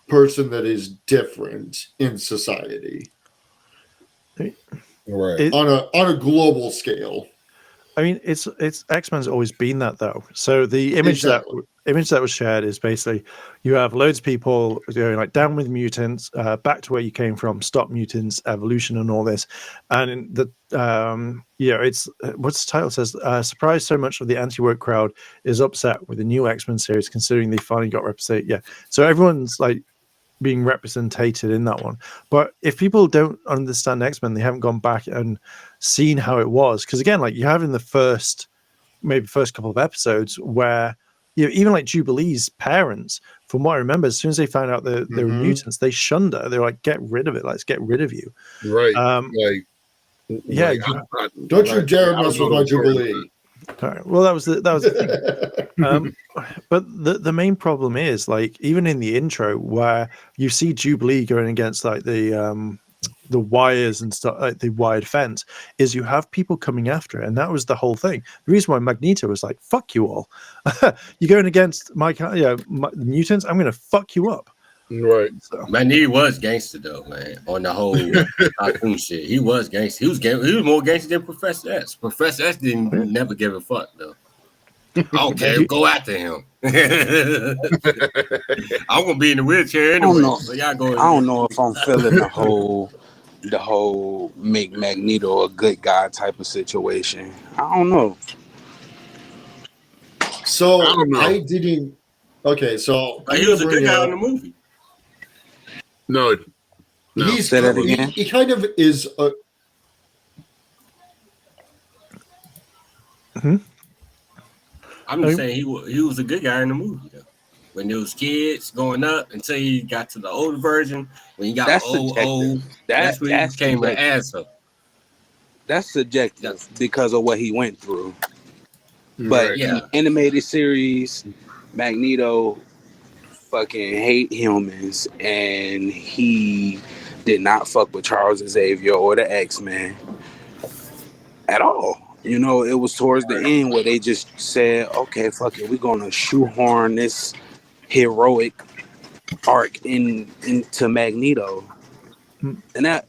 person that is different in society? Right. On a global scale. I mean, it's X-Men's always been that, though. So the image that was shared is basically you have loads of people going like down with mutants, back to where you came from, stop mutants, evolution, and all this. And in the it's what's the title says? Surprised so much of the anti-woke crowd is upset with the new X-Men series, considering they finally got represented. Yeah, so everyone's like being represented in that one. But if people don't understand X-Men, they haven't gone back and seen how it was. Because again, like you have in the first couple of episodes where even like Jubilee's parents, from what I remember, as soon as they found out that they were mutants, they shunned her. They were like, "Get rid of it! Let's get rid of you!" Right? Don't you dare mess with my Jubilee. All right. Well, that was the thing. But the main problem is, like, even in the intro where you see Jubilee going against like the wires and stuff, like the wired fence, is you have people coming after it, and that was the whole thing. The reason why Magneto was like, "Fuck you all, you're going against my mutants. I'm going to fuck you up." Right. So. Magneto was gangster though, man. On the whole cartoon shit, he was gangster. He was more gangster than Professor S. Professor S didn't never give a fuck though. Okay, go after him. I'm gonna be in the wheelchair anyway. So y'all go. I don't know if I'm feeling the whole make Magneto a good guy type of situation. I don't know. So I didn't. Okay, so he was a good guy in the movie. No. Say that again. He kind of is a. I'm just saying he was a good guy in the movie though. When there was kids going up until he got to the older version, when he got old, that's when he became an asshole. That's subjective because of what he went through. But in the animated series, Magneto fucking hate humans, and he did not fuck with Charles Xavier or the X-Men at all. You know, it was towards the end where they just said, okay, fuck it, we're gonna shoehorn this heroic arc into Magneto. And that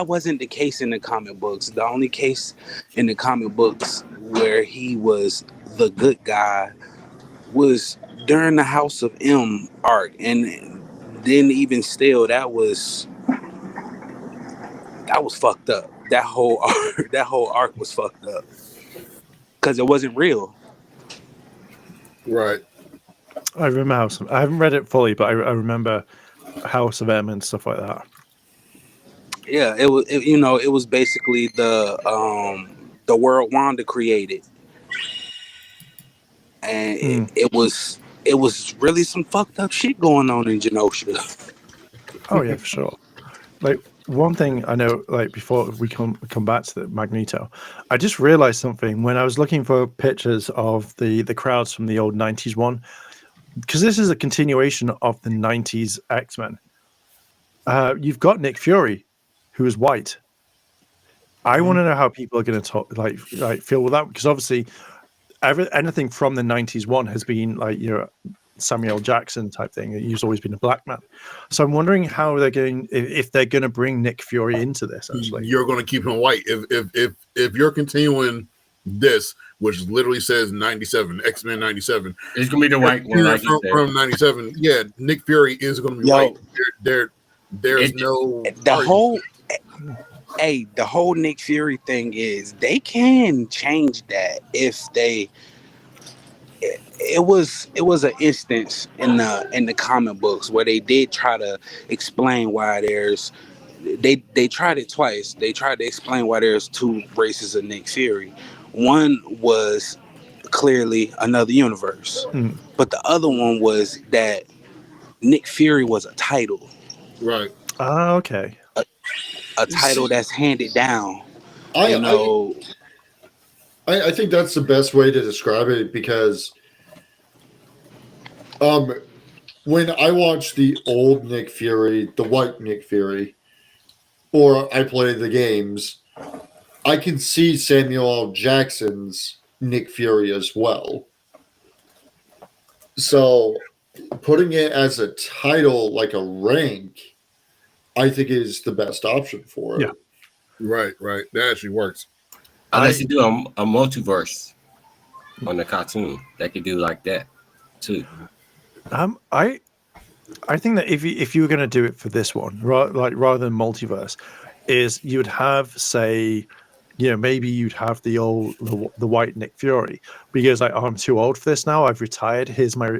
wasn't the case in the comic books. The only case in the comic books where he was the good guy was during the House of M arc, and then even still, that was fucked up. That whole arc was fucked up because it wasn't real. Right. I remember House. I haven't read it fully, but I remember House of M and stuff like that. Yeah, it was basically the world Wanda created, and it was really some fucked up shit going on in Genosha. Oh yeah, for sure. Like one thing I know, like before we come back to the Magneto, I just realized something when I was looking for pictures of the crowds from the old 90s one, because this is a continuation of the 90s X-Men. You've got Nick Fury, who is white. I want to know how people are going to talk, like feel with that, because obviously anything from the 90s one has been like, you know, Samuel Jackson type thing. He's always been a black man. So I'm wondering how they're going, if they're going to bring Nick Fury into this. Actually, you're going to keep him white. If you're continuing this, which literally says 97, X-Men 97, it's going to be the white one like from 97. Yeah, Nick Fury is going to be white. There's no the whole Nick Fury thing is they can change that if they. It was an instance in the comic books where they did try to explain why they tried it twice. They tried to explain why there's two races of Nick Fury. One was clearly another universe, but the other one was that Nick Fury was a title. Right. Okay. A title that's handed down. I think that's the best way to describe it, because when I watch the old Nick Fury, the white Nick Fury, or I play the games, I can see Samuel L. Jackson's Nick Fury as well. So putting it as a title, like a rank, I think is the best option for it. Yeah. Right. That actually works. Unless you do a multiverse on the cartoon, they could do like that too. I think that if you were going to do it for this one, rather than multiverse, is you'd have, say, you know, maybe you'd have the white Nick Fury, because like, oh, I'm too old for this now. I've retired. Here's my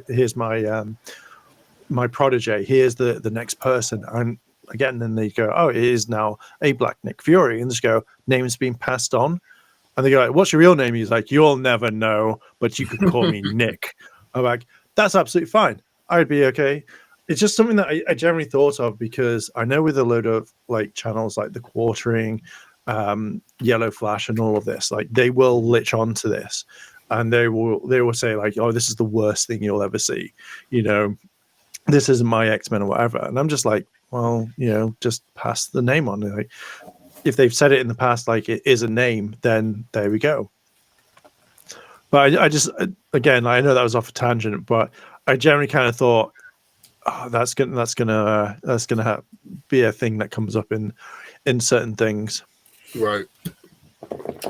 my protege. Here's the next person. And again, then they go, oh, it is now a black Nick Fury, and just go, name's being passed on. And they go, like, what's your real name? He's like, you'll never know, but you could call me Nick. I'm like, that's absolutely fine. I'd be okay. It's just something that I generally thought of, because I know with a load of like channels like The Quartering, Yellow Flash, and all of this, like they will latch onto this, and they will say like, oh, this is the worst thing you'll ever see. You know, this isn't my X-Men or whatever. And I'm just like, well, you know, just pass the name on. Like, if they've said it in the past, like it is a name, then there we go. But I just, again, I know that was off a tangent, but I generally kind of thought, oh, that's gonna be a thing that comes up in certain things. Right.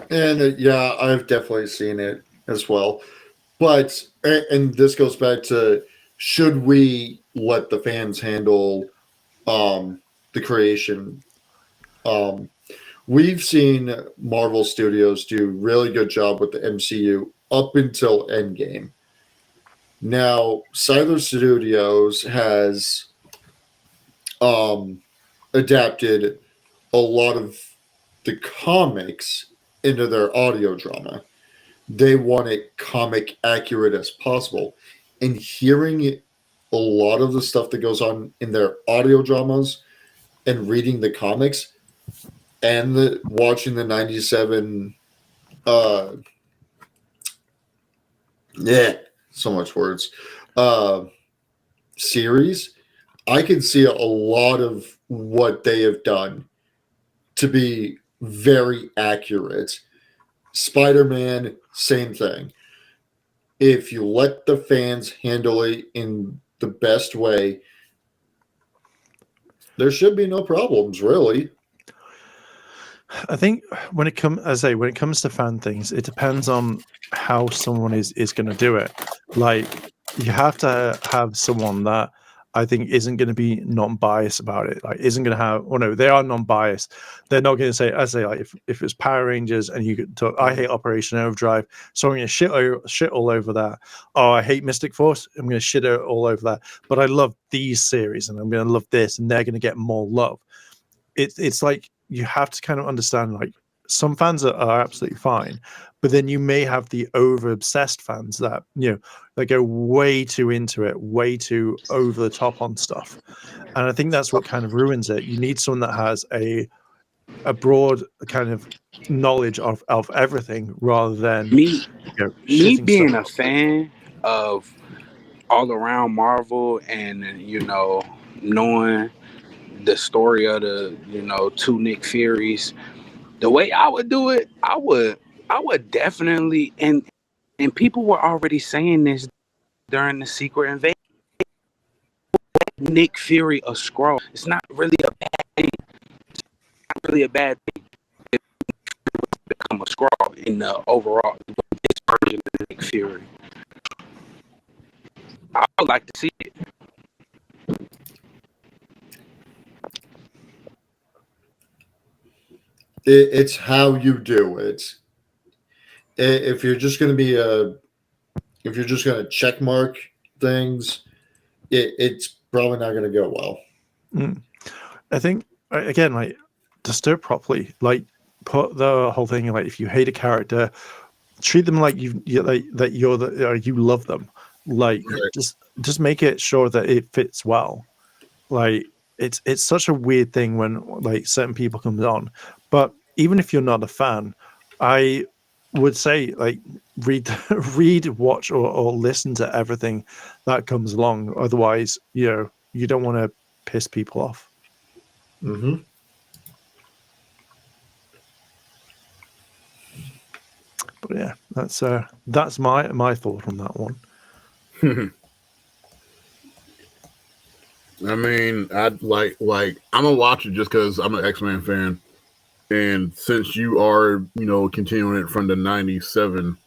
And yeah, I've definitely seen it as well. But, and this goes back to, should we let the fans handle the creation? We've seen Marvel Studios do a really good job with the MCU up until Endgame. Now, Siler Studios has adapted a lot of the comics into their audio drama. They want it comic accurate as possible. And hearing a lot of the stuff that goes on in their audio dramas and reading the comics and watching the 97 so much words series, I can see a lot of what they have done to be very accurate. Spider-Man, same thing. If you let the fans handle it in the best way, there should be no problems, really. I think when it comes to fan things, it depends on how someone is going to do it. Like, you have to have someone that I think isn't going to be non-biased about it. Like, isn't going to have, oh no, they are non-biased. They're not going to say, like, if it's Power Rangers and you could talk, I hate Operation Overdrive, so I'm going to shit all over that. Oh, I hate Mystic Force, I'm going to shit all over that. But I love these series, and I'm going to love this, and they're going to get more love. It's like, you have to kind of understand, like, some fans are absolutely fine, but then you may have the over obsessed fans that, you know, they go way too into it, way too over the top on stuff. And I think that's what kind of ruins it. You need someone that has a broad kind of knowledge of everything, rather than me being stuff. a fan of all around Marvel, and, you know, knowing the story of the, you know, two Nick Furies. The way I would do it, I would definitely, and And people were already saying this during the Secret Invasion. Nick Fury a Skrull. It's not really a bad thing. It's not really a bad thing to become a Skrull in the overall this version of Nick Fury. I would like to see it. It's how you do it. If you're just going to be if you're just going to check mark things, it's probably not going to go well. I think again, like, just do it properly. Like, put the whole thing like, if you hate a character, treat them like you love them. Like, just make it sure that it fits well. Like, it's such a weird thing when like certain people come on, but even if you're not a fan, I would say like read, watch, or listen to everything that comes along. Otherwise, you don't want to piss people off. Mm-hmm. But yeah, that's my thought on that one. I mean, I'd like I'm gonna watch it just because I'm an X-Men fan, and since you are continuing it from the '97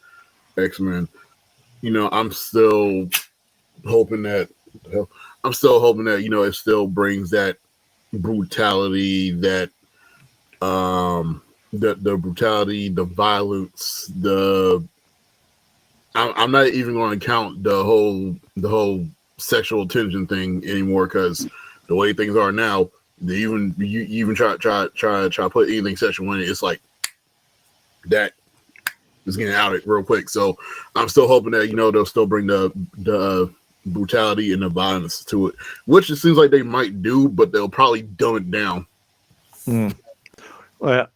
X-Men, I'm still hoping that it still brings that brutality, that the brutality, the violence, I'm not even going to count the whole sexual tension thing anymore, because the way things are now, you even try to put anything sexual in it, it's like that is getting out it real quick. So I'm still hoping that they'll still bring the brutality and the violence to it, which it seems like they might do, but they'll probably dumb it down. Well,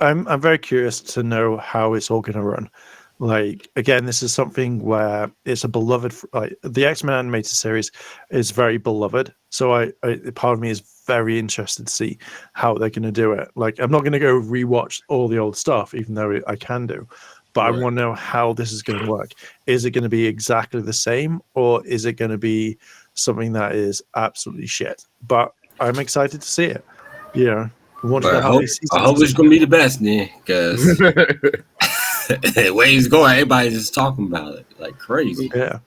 I'm very curious to know how it's all going to run. Like, again, this is something where it's a beloved, like, the X-Men animated series is very beloved. So I part of me is very interested to see how they're going to do it. Like, I'm not going to go rewatch all the old stuff, even though I can do, but I want to know how this is going to work. Is it going to be exactly the same, or is it going to be something that is absolutely shit? But I'm excited to see it. I hope it's going to be the best, man, because the way it's going, everybody's just talking about it like crazy. Yeah,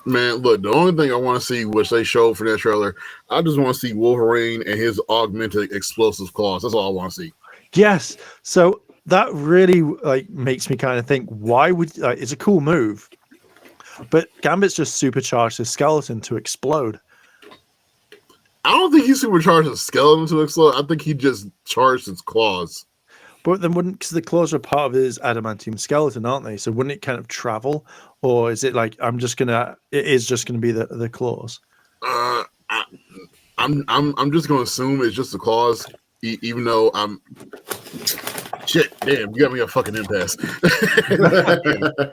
man, look, the only thing I want to see, which they showed for that trailer, I just want to see Wolverine and his augmented explosive claws. That's all I want to see. Yes, so that really makes me kind of think, why would it's a cool move, but Gambit's just supercharged his skeleton to explode. I don't think he supercharged his skeleton to explode. I think he just charged his claws. But then because the claws are part of his adamantium skeleton, aren't they? So wouldn't it kind of travel, or is it like it is just gonna be the claws? I'm just gonna assume it's just the claws, even though I'm. Shit, damn, you got me a fucking impasse.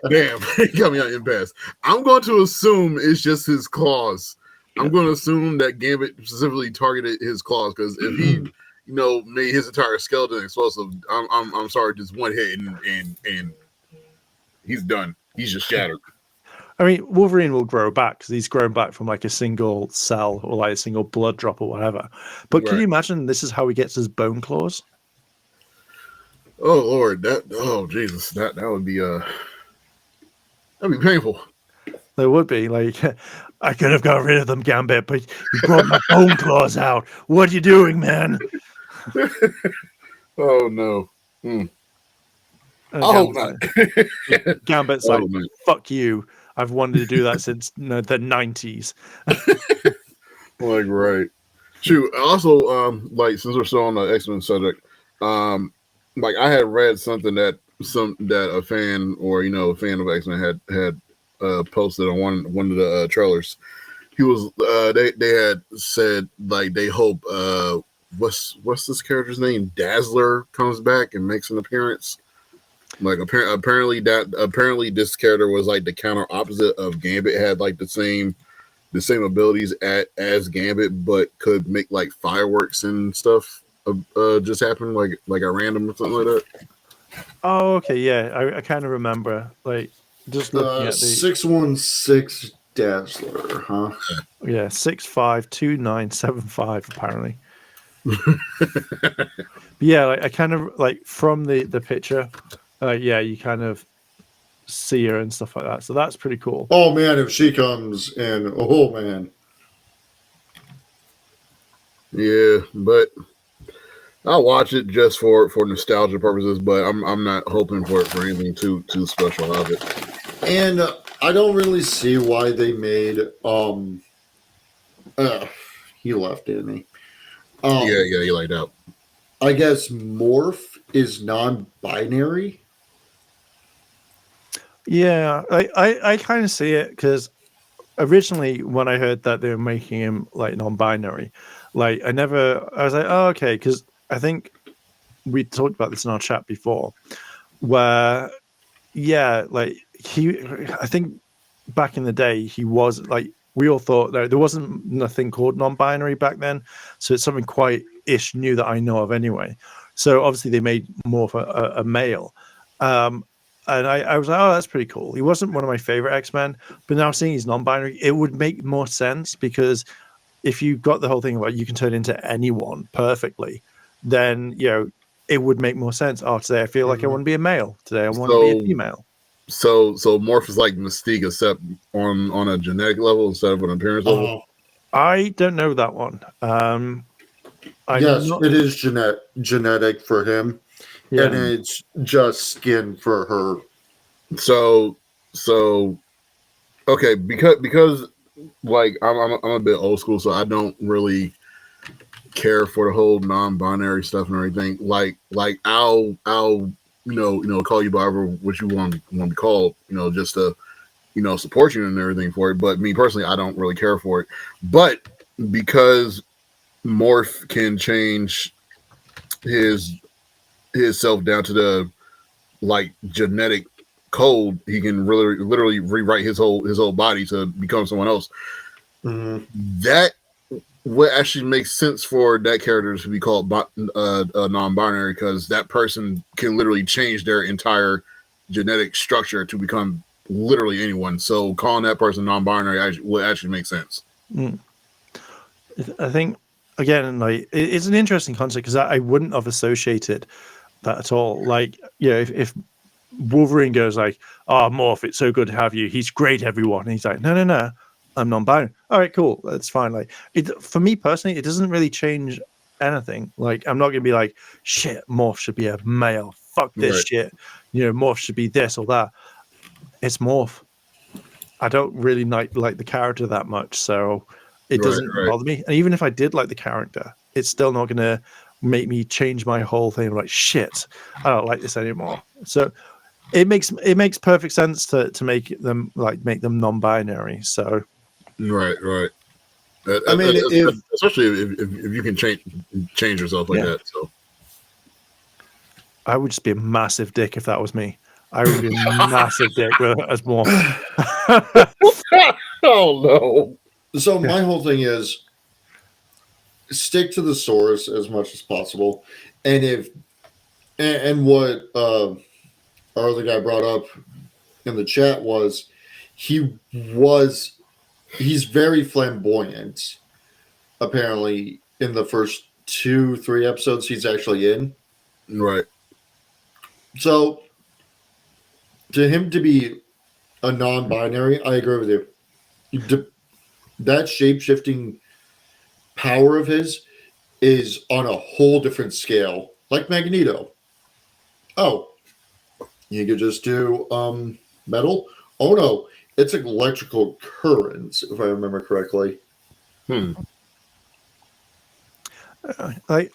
Damn, you got me on impasse. I'm going to assume it's just his claws. I'm going to assume that Gambit specifically targeted his claws, because if he, made his entire skeleton explosive, I'm sorry, just one hit and he's done. He's just shattered. I mean, Wolverine will grow back because he's grown back from like a single cell or like a single blood drop or whatever. But can you imagine this is how he gets his bone claws? Oh Lord, Jesus, that would be that'd be painful. There would be. Like, I could have got rid of them, Gambit, but you brought my bone claws out. What are you doing, man? Oh no. I hope not. Gambit's like, fuck you. I've wanted to do that since the 90s. Like, right. Shoot. Also, since we're still on the X-Men subject, I had read something that a fan or a fan of X-Men had posted on one of the trailers. He was they had said they hope what's this character's name, Dazzler, comes back and makes an appearance. Apparently this character was the counter opposite of Gambit, had the same abilities as Gambit, but could make fireworks and stuff just happen like at random or something like that. Oh, okay, yeah, I kind of remember. Like, just looking at the 616 Dazzler, huh? 652975 apparently. But yeah, like, I kind of like from the picture, yeah, you kind of see her and stuff like that. So that's pretty cool. Oh man, if she comes in, oh man. Yeah, but I'll watch it just for nostalgia purposes. But I'm not hoping for anything too special of it. And I don't really see why they made he left, didn't he? Yeah, he laid out. I guess Morph is non-binary. Yeah, I kind of see it because originally when I heard that they were making him like non-binary, like I was like, oh, okay, because I think we talked about this in our chat before, where yeah, like I think back in the day he was like we all thought there wasn't nothing called non-binary back then, so it's something quite new that I know of anyway. So obviously they made more of a male. And I was like, oh, that's pretty cool. He wasn't one of my favorite X-Men, but now seeing he's non-binary, it would make more sense because if you got the whole thing about you can turn into anyone perfectly, then it would make more sense. Oh, today I feel like I want to be a male. Today I want to be a female. So Morph is like Mystique, except on a genetic level instead of an appearance level. I don't know that one. Yes, it is genetic for him. Yeah. And it's just skin for her. So okay, because like I'm a bit old school, so I don't really care for the whole non-binary stuff and everything. Like I'll call you by what you want to be called, just to support you and everything for it. But me personally, I don't really care for it. But because Morph can change his self down to the like genetic code, he can literally rewrite his whole body to become someone else. Mm-hmm. That would actually make sense for that character to be called non-binary, because that person can literally change their entire genetic structure to become literally anyone. So calling that person non-binary would actually make sense. I think again, like it's an interesting concept because I wouldn't have associated that at all. Like, if Wolverine goes like, "Oh, Morph, it's so good to have you. He's great, everyone." And he's like, "No, I'm non-binary." All right, cool, that's fine. Like, for me personally, it doesn't really change anything. Like, I'm not gonna be like, "Shit, Morph should be a male. Fuck this shit." Morph should be this or that. It's Morph. I don't really like the character that much, so it doesn't bother me. And even if I did like the character, it's still not gonna make me change my whole thing. Like, shit, I don't like this anymore. So it makes perfect sense to make them non-binary. So right. I mean, especially if you can change yourself like that. So I would just be a massive dick if that was me. I would be a massive dick as more. Oh no. So my whole thing is stick to the source as much as possible, and what our other guy brought up in the chat was he's very flamboyant. Apparently, in the first 2-3 episodes he's actually in, right. So to him to be a non-binary, I agree with you. That shape-shifting power of his is on a whole different scale, like Magneto. Oh, you could just do metal? Oh no, it's electrical currents, if I remember correctly. From the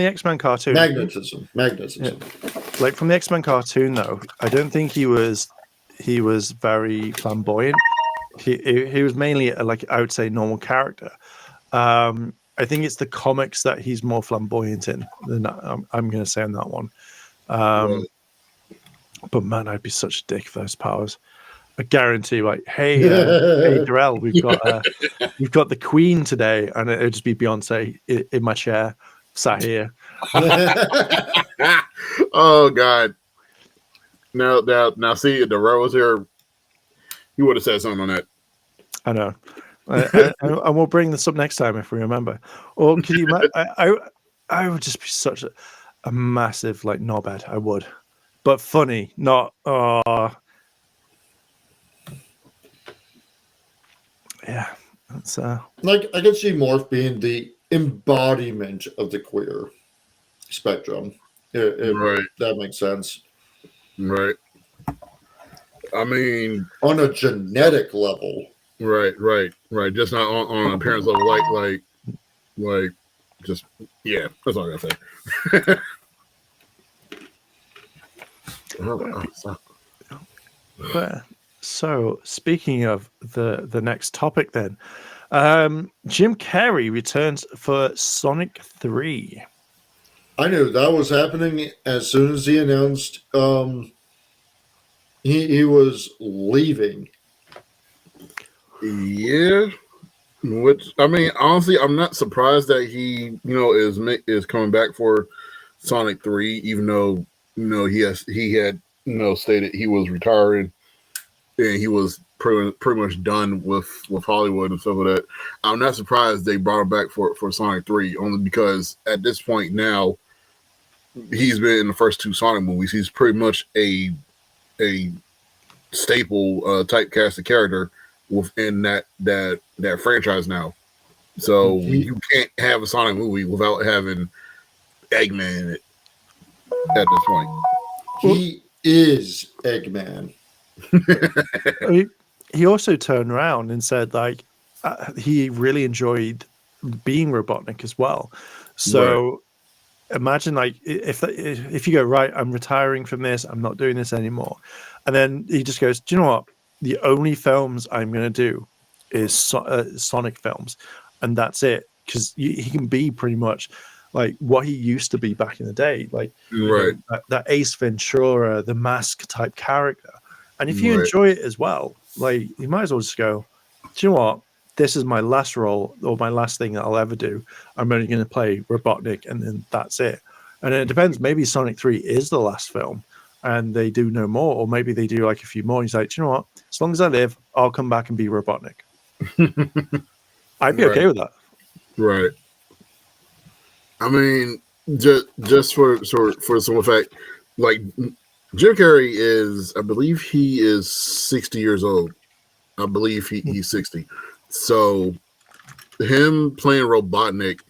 X-Men cartoon, magnetism. Yeah. Like from the X-Men cartoon, though, I don't think he was very flamboyant. He was mainly I would say normal character. I think it's the comics that he's more flamboyant in than I'm going to say on that one. But man, I'd be such a dick for those powers. I guarantee, like, hey, Darrell, we've got the Queen today, and it'd just be Beyonce in my chair, sat here. Oh God! Now, see, if the row was here, he would have said something on that. I know. And we'll bring this up next time if we remember. Or could you? I would just be such a massive like knobhead. I would, but funny, not. Yeah, that's like I could see Morph being the embodiment of the queer spectrum. If Right. that makes sense. Right. I mean, on a genetic level. Right. Just not on an appearance level, like, just yeah. That's all I gotta say. But so speaking of the next topic, then, Jim Carrey returns for Sonic 3. I knew that was happening as soon as he announced he was leaving. Yeah. Which, I mean, honestly, I'm not surprised that he, is coming back for Sonic 3, even though, he had stated he was retiring and he was pretty much done with Hollywood and stuff like that. I'm not surprised they brought him back for Sonic 3, only because at this point now, he's been in the first two Sonic movies. He's pretty much a staple typecasted character within that franchise now. So you can't have a Sonic movie without having Eggman in it at this point. He is Eggman. He also turned around and said like he really enjoyed being Robotnik as well. So right. Imagine like if you go, right, I'm retiring from this, I'm not doing this anymore, and then he just goes, do you know what? The only films I'm going to do is Sonic films, and that's it. Because he can be pretty much like what he used to be back in the day, like right. That Ace Ventura, the Mask type character. And if you right. enjoy it as well, like you might as well just go, do you know what? This is my last role or my last thing that I'll ever do. I'm only going to play Robotnik, and then that's it. And it depends. Maybe Sonic 3 is the last film, and they do no more, or maybe they do like a few more. He's like, do you know what? As long as I live, I'll come back and be Robotnik. I'd be okay with that. Right. I mean, just for some fact, like Jim Carrey is, I believe he is 60 years old. I believe he's 60. So him playing Robotnik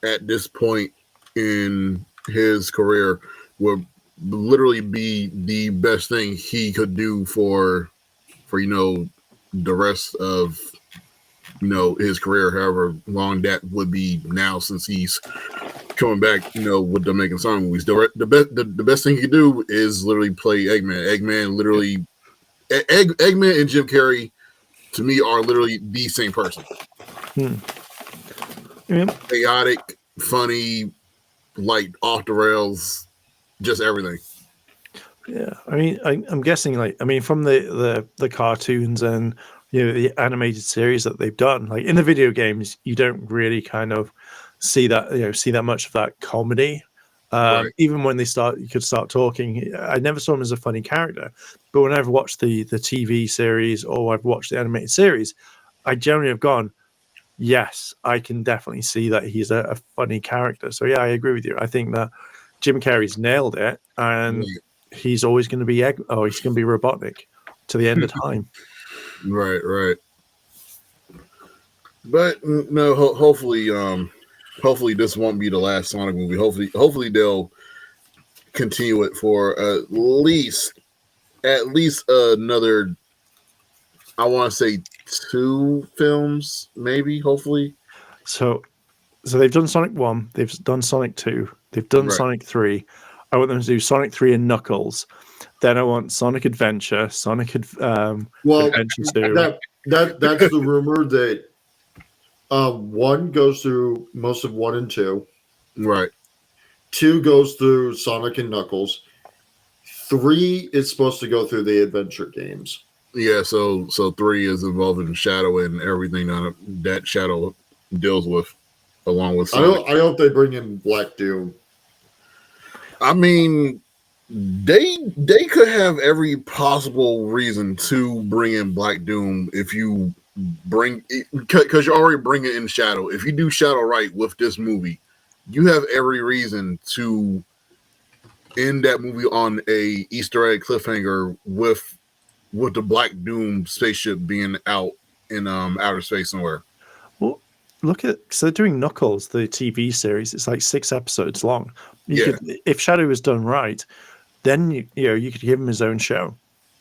at this point in his career would literally be the best thing he could do for the rest of his career, however long that would be now, since he's coming back with them making Sonic movies. The best thing he could do is literally play Eggman. Eggman and Jim Carrey to me are literally the same person. Chaotic, funny, like off the rails, just everything. Yeah, I mean, I'm guessing, from the cartoons and the animated series that they've done, like in the video games, you don't really kind of see that much of that comedy. Right. Even when you could start talking. I never saw him as a funny character, but when I've watched the TV series or I've watched the animated series, I generally have gone, yes, I can definitely see that he's a funny character. So yeah, I agree with you. I think that Jim Carrey's nailed it, and he's always going to be he's going to be Robotnik to the end of time. Right. But no, hopefully this won't be the last Sonic movie. Hopefully they'll continue it for at least another, I want to say 2 films, maybe, hopefully. So they've done Sonic 1, they've done Sonic 2, they've done Sonic 3. I want them to do Sonic 3 and Knuckles. Then I want Sonic Adventure, Sonic Adventure 2. That's the rumor that 1 goes through most of 1 and 2. Right. 2 goes through Sonic and Knuckles. 3 is supposed to go through the adventure games. Yeah, so 3 is involved in Shadow and everything that Shadow deals with, along with Sonic. I hope they bring in Black Doom. I mean, they could have every possible reason to bring in Black Doom if you bring it, because you're already bringing in Shadow. If you do Shadow right with this movie, you have every reason to end that movie on a Easter egg cliffhanger with the Black Doom spaceship being out in outer space somewhere. Well, look at, so they're doing Knuckles, the TV series. It's like 6 episodes long. You could, if Shadow was done right, then you could give him his own show,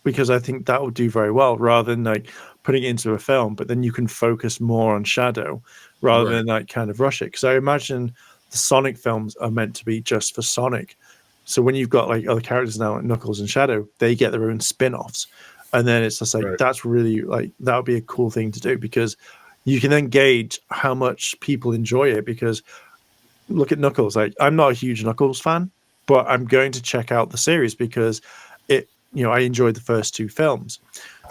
because I think that would do very well, rather than like putting it into a film. But then you can focus more on Shadow rather than like kind of rush it. Because I imagine the Sonic films are meant to be just for Sonic. So when you've got like other characters now, like Knuckles and Shadow, they get their own spin-offs. And then it's just like, that's really like, that would be a cool thing to do, because you can then gauge how much people enjoy it. Because look at Knuckles. Like, I'm not a huge Knuckles fan, but I'm going to check out the series because it, I enjoyed the first 2 films.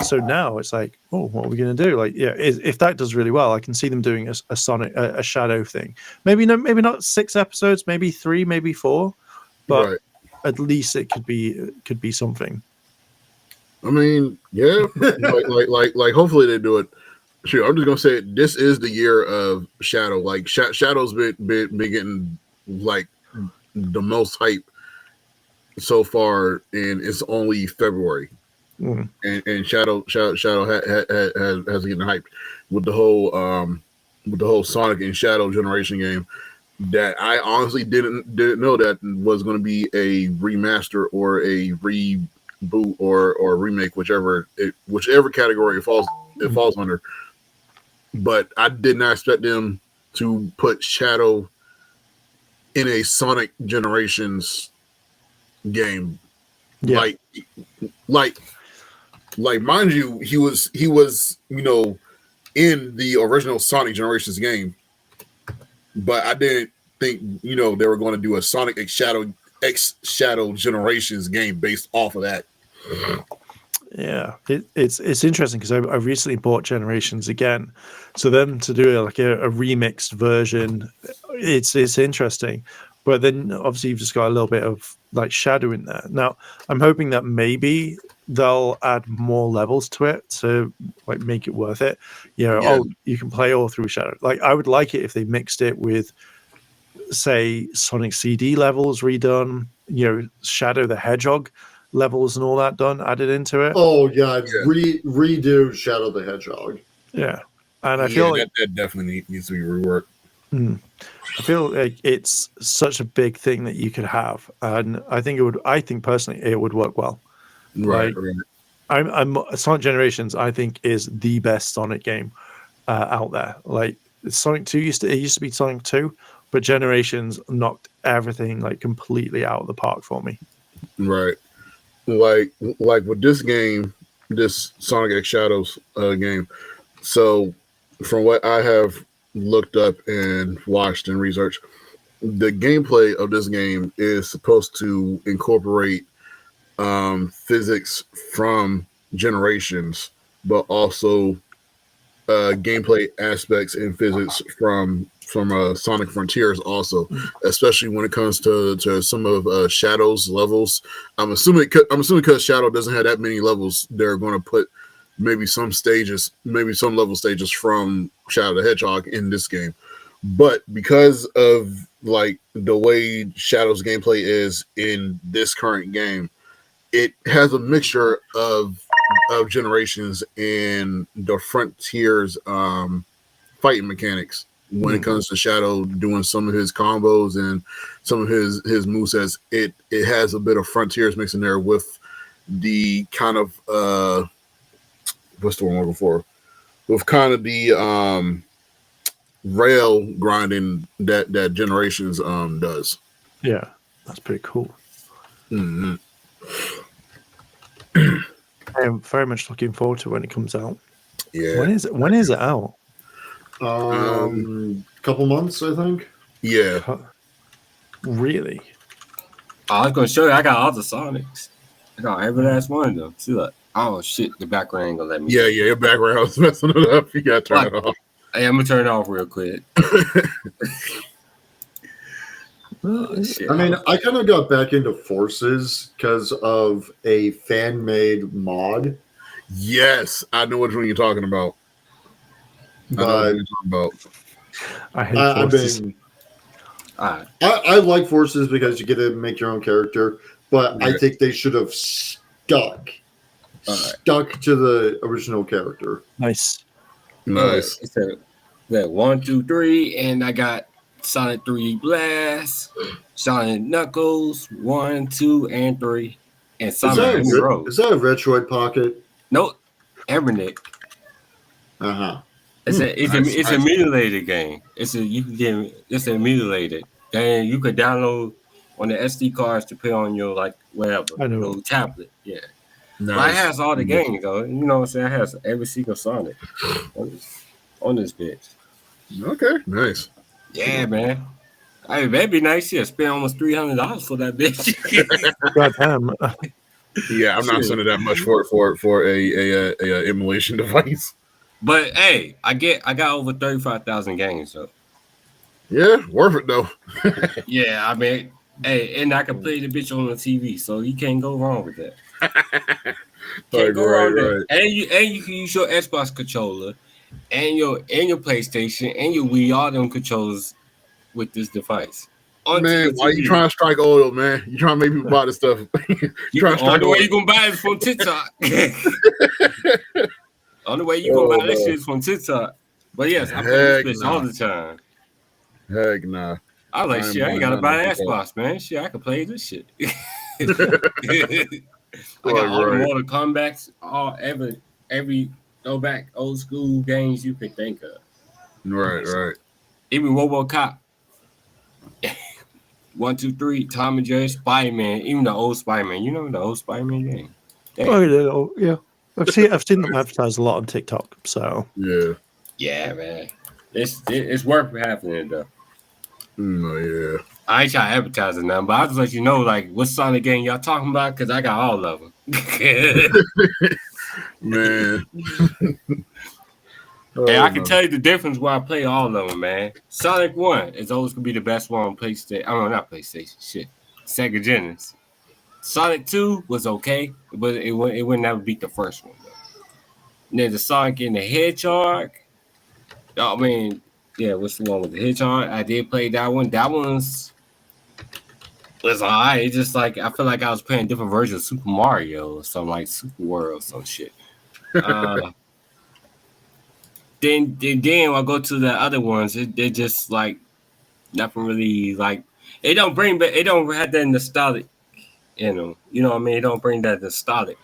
So now it's like, oh, what are we going to do? Like, if that does really well, I can see them doing a Sonic, a Shadow thing. Maybe not 6 episodes, maybe 3, maybe 4, but at least it could be something. I mean, yeah, like hopefully they do it. Sure, I'm just gonna say it, this is the year of Shadow. Like Shadow's been getting like the most hype so far, and it's only February, and Shadow has getting hyped with the whole Sonic and Shadow generation game. That I honestly didn't know that was going to be a remaster or a reboot or remake, whichever category it falls under. But I did not expect them to put Shadow in a Sonic Generations game. Yeah. Like mind you, he was in the original Sonic Generations game. But I didn't think, they were going to do a Sonic X Shadow Generations game based off of that. Yeah, it's interesting because I recently bought Generations again, so them to do like a remixed version, it's interesting. But then obviously you've just got a little bit of like Shadow in there. Now I'm hoping that maybe they'll add more levels to it to like make it worth it. Oh, you can play all through Shadow. Like, I would like it if they mixed it with, say, Sonic CD levels redone, Shadow the Hedgehog levels and all that done, added into it. Oh yeah, redo Shadow the Hedgehog. Yeah, and I feel like that definitely needs to be reworked. I feel like it's such a big thing that you could have, and I think personally it would work well. Right. I'm Sonic Generations, I think, is the best Sonic game out there. Like, Sonic 2 used to be Sonic 2, but Generations knocked everything like completely out of the park for me. Right. Like with this game, this Sonic X Shadows game. So from what I have looked up and watched and researched, the gameplay of this game is supposed to incorporate physics from Generations, but also gameplay aspects and physics from Sonic Frontiers also, especially when it comes to some of Shadow's levels. I'm assuming because Shadow doesn't have that many levels, they're going to put maybe some level stages from Shadow the Hedgehog in this game. But because of like the way Shadow's gameplay is in this current game, it has a mixture of Generations and the Frontiers fighting mechanics. When it comes to Shadow doing some of his combos and some of his movesets, it has a bit of Frontiers mixed in there with the kind of what's the one I'm looking for? With kind of the rail grinding that Generations does. Yeah, that's pretty cool. Mm-hmm. I'm very much looking forward to when it comes out. Yeah. When is it out? Couple months, I think. Yeah. Really? I was gonna show you. I got all the Sonics. I got every last one of them. See that? Oh shit! The background ain't gonna let me. Yeah. Your background was messing it up. You gotta turn it off. Hey, I'm gonna turn it off real quick. Shit. I mean, I kind of got back into Forces because of a fan-made mod. Yes, I know which one you're talking about. But I hate Forces. I like Forces because you get to make your own character, but I think they should have stuck to the original character. Nice. It's that 1, 2, 3, and I got Sonic 3 Blast, Sonic Knuckles 1, 2, and 3, and Sonic Is that a Retroid Pocket? Nope, Emernick. It's a emulated game. It's emulated. And you could download on the SD cards to put on your your tablet. Yeah. Nice. But it has all the games though. You know what I'm saying? It has every single Sonic on this bitch. Okay, nice. Yeah, man. I mean, that'd be nice. Yeah, spend almost $300 for that bitch. Goddamn. Yeah, I'm not spending that much for a emulation device. But hey, I got over 35,000 games, so yeah, worth it though. Yeah, I mean, hey, and I can play the bitch on the TV, so you can't go wrong with that. Can't go wrong with that. And you can use your Xbox controller and your PlayStation and your Wii, all them controllers with this device. Man, why you trying to strike oil, man? You trying to make people buy this stuff? you trying to strike oil. The way you gonna buy it is from TikTok. Only way you gonna buy that shit is from TikTok. But yes, I play this bitch all the time. Heck nah. I was like, shit, I ain't gotta buy an Xbox, man. Shit, I can play this shit. I got all the Mortal Kombat, every throwback old school games you can think of. Right. Even RoboCop. 1, 2, 3, Tom and Jerry, Spider-Man, even the old Spider-Man. You know the old Spider-Man game? Oh yeah. I've seen them advertised a lot on TikTok. So yeah, man, it's worth happening though. Yeah. I ain't trying to advertise it now, but I'll just let you know like what Sonic game y'all talking about because I got all of them. Man. And I can tell you the difference where I play all of them, man. Sonic 1 is always gonna be the best one on PlayStation. I mean, not PlayStation, shit. Sega Genesis. Sonic 2 was okay, but it would never beat the first one. Though. And then the Sonic and the Hedgehog. I mean, yeah, what's the one with the Hedgehog? I did play that one. That was alright. It's just like I feel like I was playing different versions of Super Mario or something like Super World or some shit. Then when I go to the other ones, they're just like nothing really like it don't have that nostalgic. You know what I mean? It don't bring that nostalgic.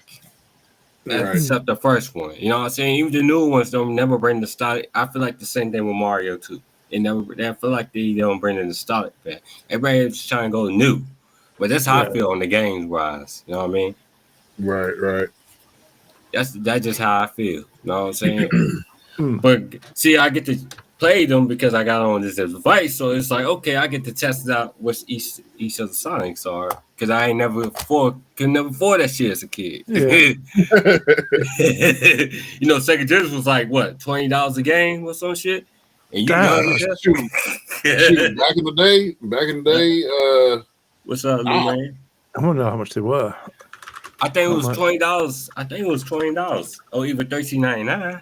Except the first one. You know what I'm saying? Even the new ones don't never bring nostalgic. I feel like the same thing with Mario too. I feel like they don't bring the nostalgic back. Everybody's trying to go new. But that's how I feel on the games wise. You know what I mean? Right. That's just how I feel. You know what I'm saying? But see, I get to play them because I got on this device, so it's like okay, I get to test out what each of the Sonics are because I ain't could never afford that shit as a kid. Yeah. You know, Sega Genesis was like what $20 a game or some shit. And you shoot, back in the day. What's up, Lou man? I don't know how much they were. I think it was $20. $20 or even $13.99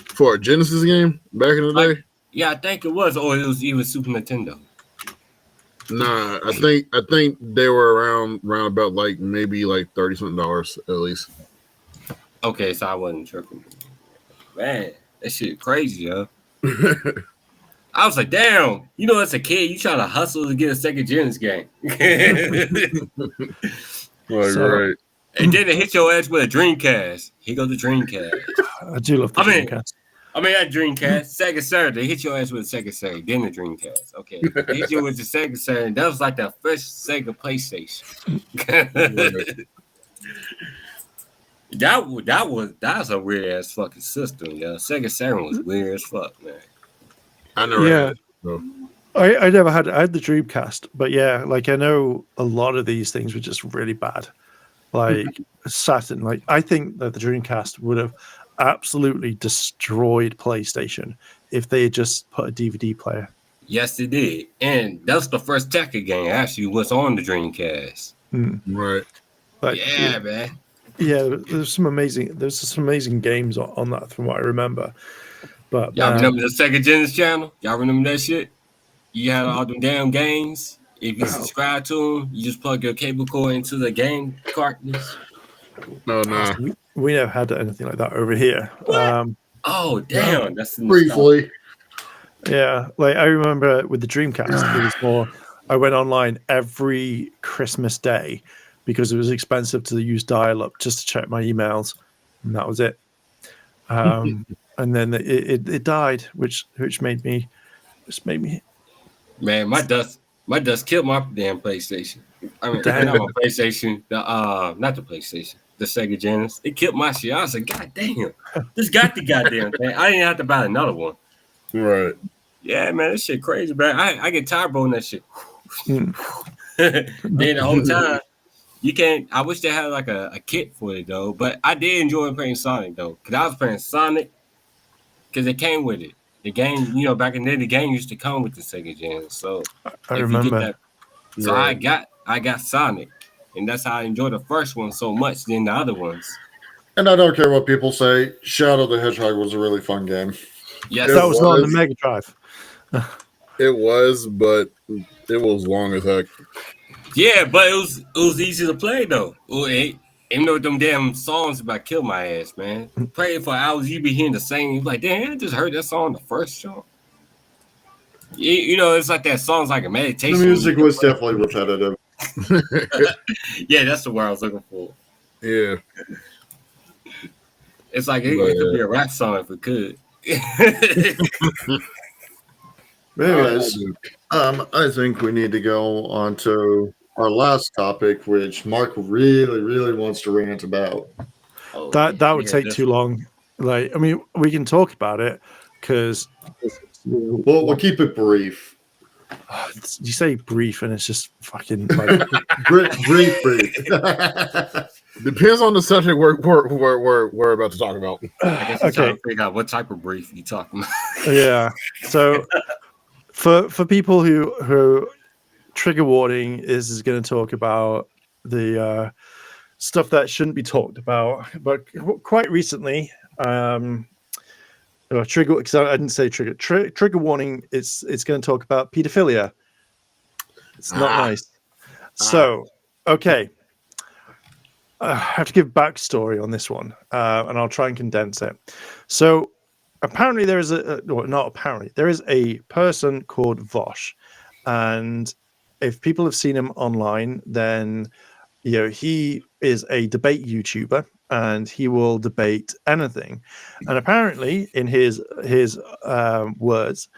for a Genesis game back in the day. Yeah, I think it was, or it was even Super Nintendo. Nah, I think they were around about like maybe like $30-something at least. Okay, so I wasn't tripping. Man, that shit crazy, yo. I was like, damn, you know, as a kid, you try to hustle to get a Sega Genesis game. Right. And then it hit your ass with a Dreamcast. Here goes the Dreamcast. I do love the Dreamcast. I mean, that Dreamcast, Sega Saturn, they hit your ass with a Sega Saturn, then the Dreamcast. Okay. They hit you with the Sega Saturn. That was like the first Sega PlayStation. That's a weird ass fucking system, yeah. Sega Saturn was weird as fuck, man. I know. Yeah. I never had I had the Dreamcast, but yeah, like I know a lot of these things were just really bad. Like Saturn, like I think that the Dreamcast would have absolutely destroyed PlayStation if they had just put a DVD player Yes, it did. And that's the first Tekken game actually was on the Dreamcast. Right. Like, yeah, man. Yeah, there's some amazing games on that from what I remember. But y'all remember the Sega Genesis channel? Y'all remember that shit? You had all them damn games. If you subscribe to them, you just plug your cable cord into the game cartridge. No. We never had anything like that over here. Oh, damn. That's briefly. Yeah, like I remember with the Dreamcast, it was more. I went online every Christmas day because it was expensive to use dial-up just to check my emails, and that was it. And then it died, which made me. Man, my dust killed my damn PlayStation. I mean, not my PlayStation. Not the PlayStation. The Sega Genesis. It killed my shit. I was like, God damn, this got the goddamn thing. I didn't have to buy another one. Right. Yeah, man, this shit crazy, man. I get tired of that shit. Then the whole time, you can't. I wish they had like a kit for it though. But I did enjoy playing Sonic though, because I was playing Sonic because it came with it. The game, back in the day, the game used to come with the Sega Genesis. So I remember. So I got Sonic, and that's how I enjoyed the first one so much than the other ones. And I don't care what people say. Shadow the Hedgehog was a really fun game. Yes, that was not on the Mega Drive. It was, but it was long as heck. Yeah, but it was easy to play though. Even though them damn songs about kill my ass, man. Playing for hours, you be hearing the same. Like, damn, I just heard that song the first song. It's like that song's like a meditation. The music was definitely repetitive. Yeah, that's the word I was looking for. Yeah. It's like it could be a rap song if it could. Anyways, I think we need to go on to our last topic, which Mark really, really wants to rant about. That would take too long. Like, I mean, we can talk about it because we'll keep it brief. You say brief, and it's just fucking like brief. Depends on the subject we're about to talk about. I guess okay. Trying to figure out what type of brief you talking about. Yeah. So for people who trigger warning is going to talk about the stuff that shouldn't be talked about, but quite recently, trigger, because I didn't say trigger warning. It's going to talk about pedophilia. It's not nice. So, okay. I have to give backstory on this one, and I'll try and condense it. So, apparently, there is there is a person called Vosh, and if people have seen him online, then he is a debate YouTuber, and he will debate anything. And apparently, in his words,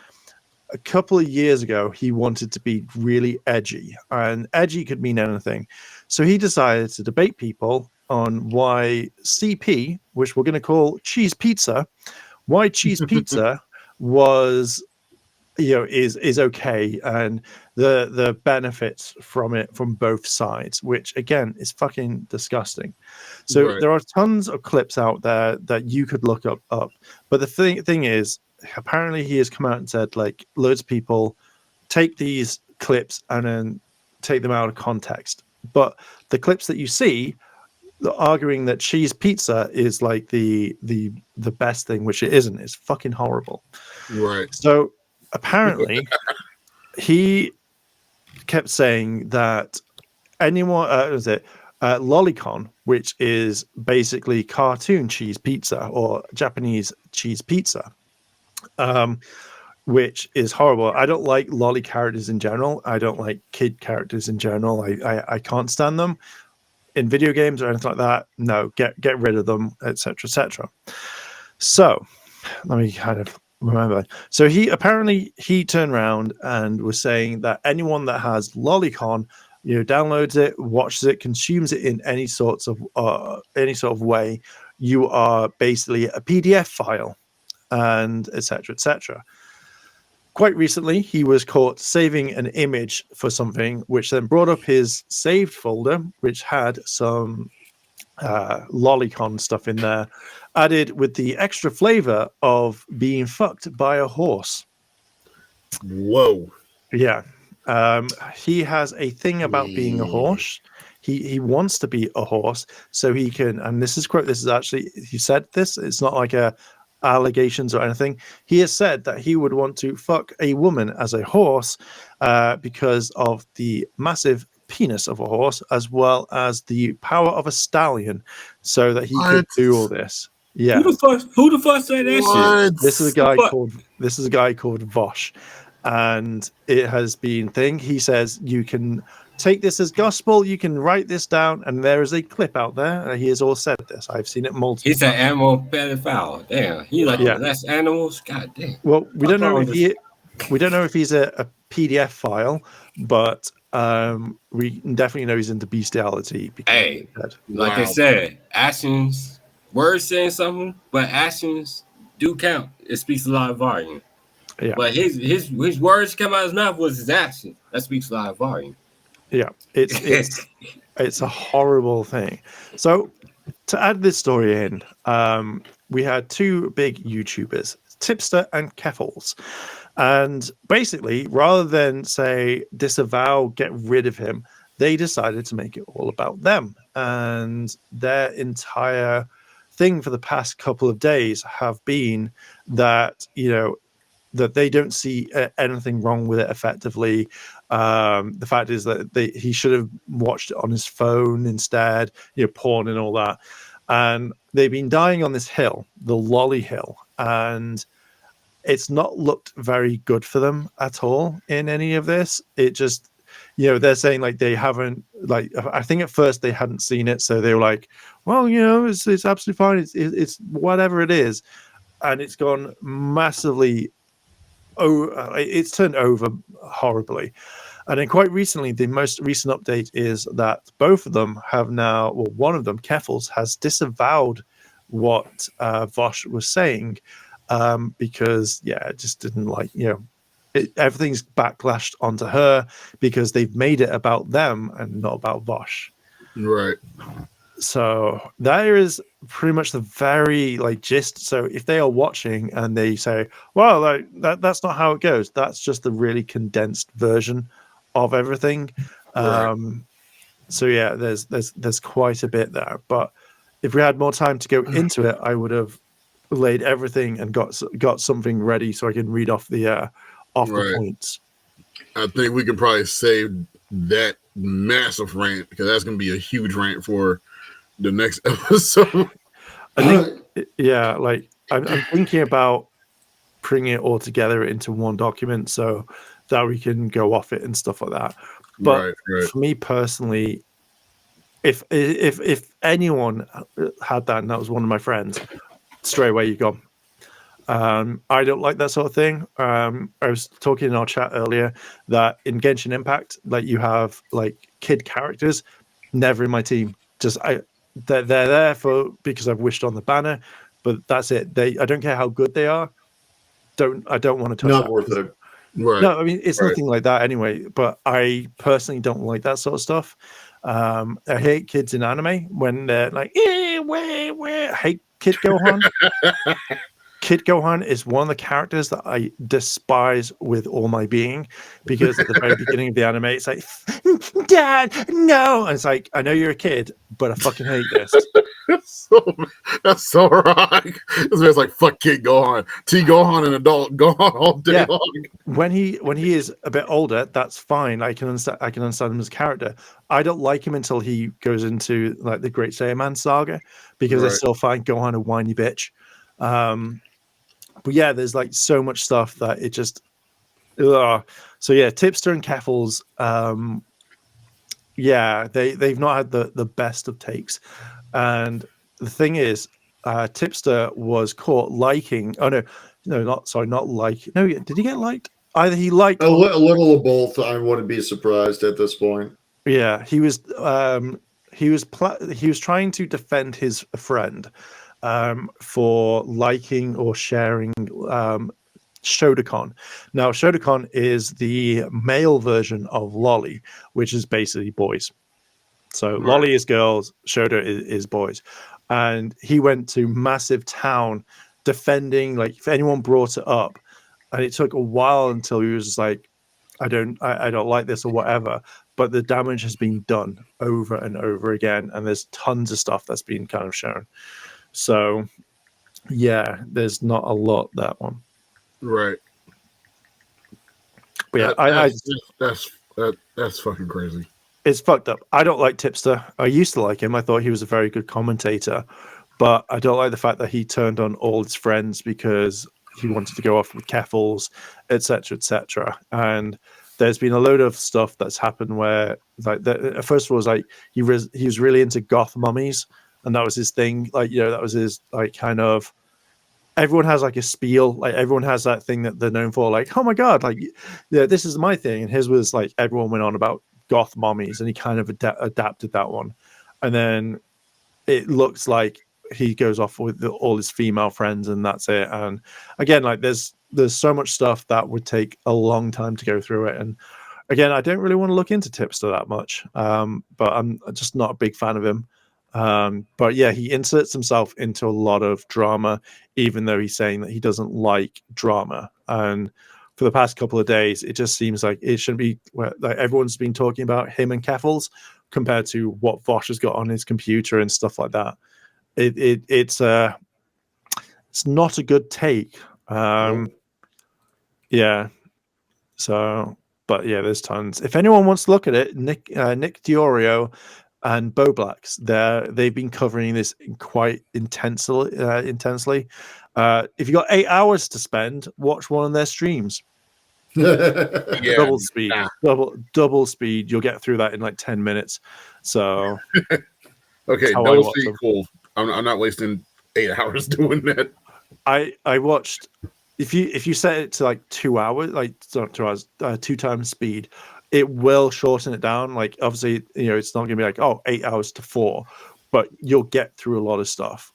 a couple of years ago, he wanted to be really edgy, and edgy could mean anything. So he decided to debate people on why CP, which we're going to call cheese pizza, why cheese pizza was, is okay, and the benefits from it from both sides, which again is fucking disgusting. So there are tons of clips out there that you could look up. But the thing is, apparently he has come out and said, like, loads of people take these clips and then take them out of context. But the clips that you see, they're arguing that cheese pizza is like the best thing, which it isn't. It's fucking horrible. Right. So apparently he kept saying that anyone lolicon, which is basically cartoon cheese pizza or Japanese cheese pizza, which is horrible. I don't like lolly characters in general. I don't like kid characters in general. I can't stand them in video games or anything like that. No, get rid of them, etc., etc. So let me kind of remember. So he turned around and was saying that anyone that has lolicon, downloads it, watches it, consumes it in any sort of way, you are basically a PDF file, and etc., etc. Quite recently, he was caught saving an image for something, which then brought up his saved folder, which had some lolicon stuff in there, added with the extra flavor of being fucked by a horse. Whoa. Yeah. He has a thing about being a horse. He wants to be a horse so he can, and this is quote, this is actually, he said this, it's not like allegations or anything. He has said that he would want to fuck a woman as a horse because of the massive penis of a horse as well as the power of a stallion, so that he could do all this. Yeah. Who the fuck said that shit? This is a guy called Vosh, and it has been thing. He says you can take this as gospel. You can write this down, and there is a clip out there. He has all said this. I've seen it multiple. He's an animal pedophile. Damn, he like less animals. God damn. Well, we don't know if he's a PDF file, but we definitely know he's into bestiality. Hey, like I said, actions, words saying something, but actions do count. It speaks a lot of volume. Yeah. But his words come out of his mouth was his action. That speaks a lot of volume. Yeah, it's a horrible thing. So to add this story in, we had two big YouTubers, Tipster and Keffels. And basically, rather than say disavow, get rid of him, they decided to make it all about them. And their entire thing for the past couple of days have been that, that they don't see anything wrong with it effectively. The fact is that he should have watched it on his phone instead, porn and all that. And they've been dying on this hill, the Lolly Hill, and it's not looked very good for them at all in any of this. It just, they're saying like they haven't, like, I think at first they hadn't seen it, so they were like, well, it's absolutely fine. It's whatever it is, and it's gone massively. It's turned over horribly. And then quite recently, the most recent update is that both of them have now, well, one of them, Keffels, has disavowed what Vosh was saying because, it just didn't like, everything's backlashed onto her because they've made it about them and not about Vosh. Right. So that is pretty much the very gist. So if they are watching and they say, well, that's not how it goes, that's just the really condensed version of everything. Right. So yeah, there's quite a bit there. But if we had more time to go into it, I would have laid everything and got something ready so I can read off the points. I think we can probably save that massive rant because that's going to be a huge rant for the next episode. I think, I'm thinking about bringing it all together into one document so that we can go off it and stuff like that. But for me personally, if anyone had that and that was one of my friends, straight away you go. I don't like that sort of thing. I was talking in our chat earlier that in Genshin Impact, you have kid characters, never in my team. They're there because I've wished on the banner, but that's it. I don't care how good they are. I don't want to touch. Not worth it. Right. No, I mean it's nothing like that anyway. But I personally don't like that sort of stuff. I hate kids in anime when they're like, where? I hate Kid Gohan. Kid Gohan is one of the characters that I despise with all my being because at the very beginning of the anime, it's like, Dad, no. And it's like, I know you're a kid, but I fucking hate this. That's so wrong. This man's like, fuck Kid Gohan. T Gohan, an adult Gohan all day long. When he is a bit older, that's fine. I can understand him as a character. I don't like him until he goes into the Great Saiyaman saga because I still find Gohan a whiny bitch. But yeah, there's so much stuff that it just. So yeah, Tipster and Keffels. They've not had the best of takes, and the thing is, Tipster was caught liking. Oh no, not like. No, did he get liked? Either he liked a little of both. I wouldn't be surprised at this point. Yeah, he was trying to defend his friend. For liking or sharing Shotokan. Now, Shotokan is the male version of Lolly, which is basically boys. So Lolly is girls, Shota is boys. And he went to massive town defending, if anyone brought it up, and it took a while until he was just like, I don't like this or whatever. But the damage has been done over and over again, and there's tons of stuff that's been kind of shown. So yeah, there's not a lot that one. Right. But yeah, that's fucking crazy. It's fucked up. I don't like Tipster. I used to like him. I thought he was a very good commentator, but I don't like the fact that he turned on all his friends because he wanted to go off with Keffels, etc., etc. And there's been a load of stuff that's happened where, like, first of all, was like he was really into goth mummies, and that was his thing. Like, you know, that was his like kind of. Everyone has like a spiel, like everyone has that thing that they're known for. Like, oh my god, like, yeah, this is my thing, and his was like everyone went on about goth mommies, and he kind of adapted that one, and then it looks like he goes off with all his female friends, and that's it. And again, like there's so much stuff that would take a long time to go through it. And again, I don't really want to look into Tipster that much, but I'm just not a big fan of him. But yeah, he inserts himself into a lot of drama, even though he's saying that he doesn't like drama. And for the past couple of days, it just seems like it shouldn't be like everyone's been talking about him and Keffels compared to what Vosh has got on his computer and stuff like that. It's not a good take. Yeah. So, but yeah, there's tons. If anyone wants to look at it, Nick Diorio and Bo Blacks, they've been covering this quite intensely. If you got 8 hours to spend, watch one of their streams. Yeah. Double speed, double speed. You'll get through that in like 10 minutes. So, okay, double speed, cool. I'm not wasting 8 hours doing that. I watched. If you set it to like 2 hours, like not 2 hours, 2 times speed, it will shorten it down. Like obviously, you know, it's not going to be like 8 hours to 4, but you'll get through a lot of stuff.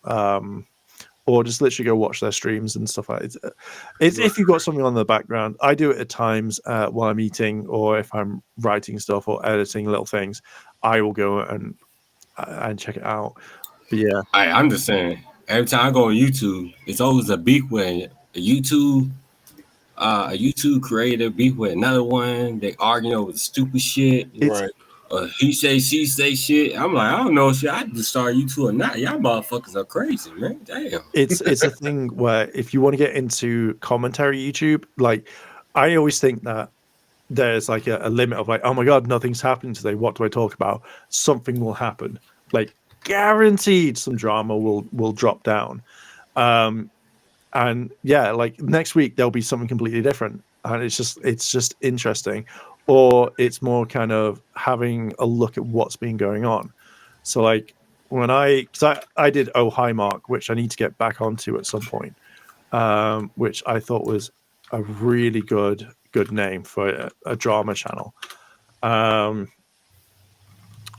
Or just literally go watch their streams and stuff like that. It's if you've got something on in the background. I do it at times while I'm eating, or if I'm writing stuff or editing little things, I will go and check it out. But yeah, I'm just saying. Every time I go on YouTube, it's always a beef with a YouTube creator beef with another one. They arguing over stupid shit. Right. He say, she say shit. I'm like, I don't know shit. I just start YouTube or not. Y'all motherfuckers are crazy, man. Damn. It's a thing where if you want to get into commentary YouTube, like I always think that there's like a limit of like, oh my god, nothing's happening today. What do I talk about? Something will happen. Like guaranteed, some drama will drop down. And yeah, like next week there'll be something completely different, and it's just interesting. Or it's more kind of having a look at what's been going on. So like when I did Oh Hi Mark, which I need to get back onto at some point, which I thought was a really good name for a drama channel.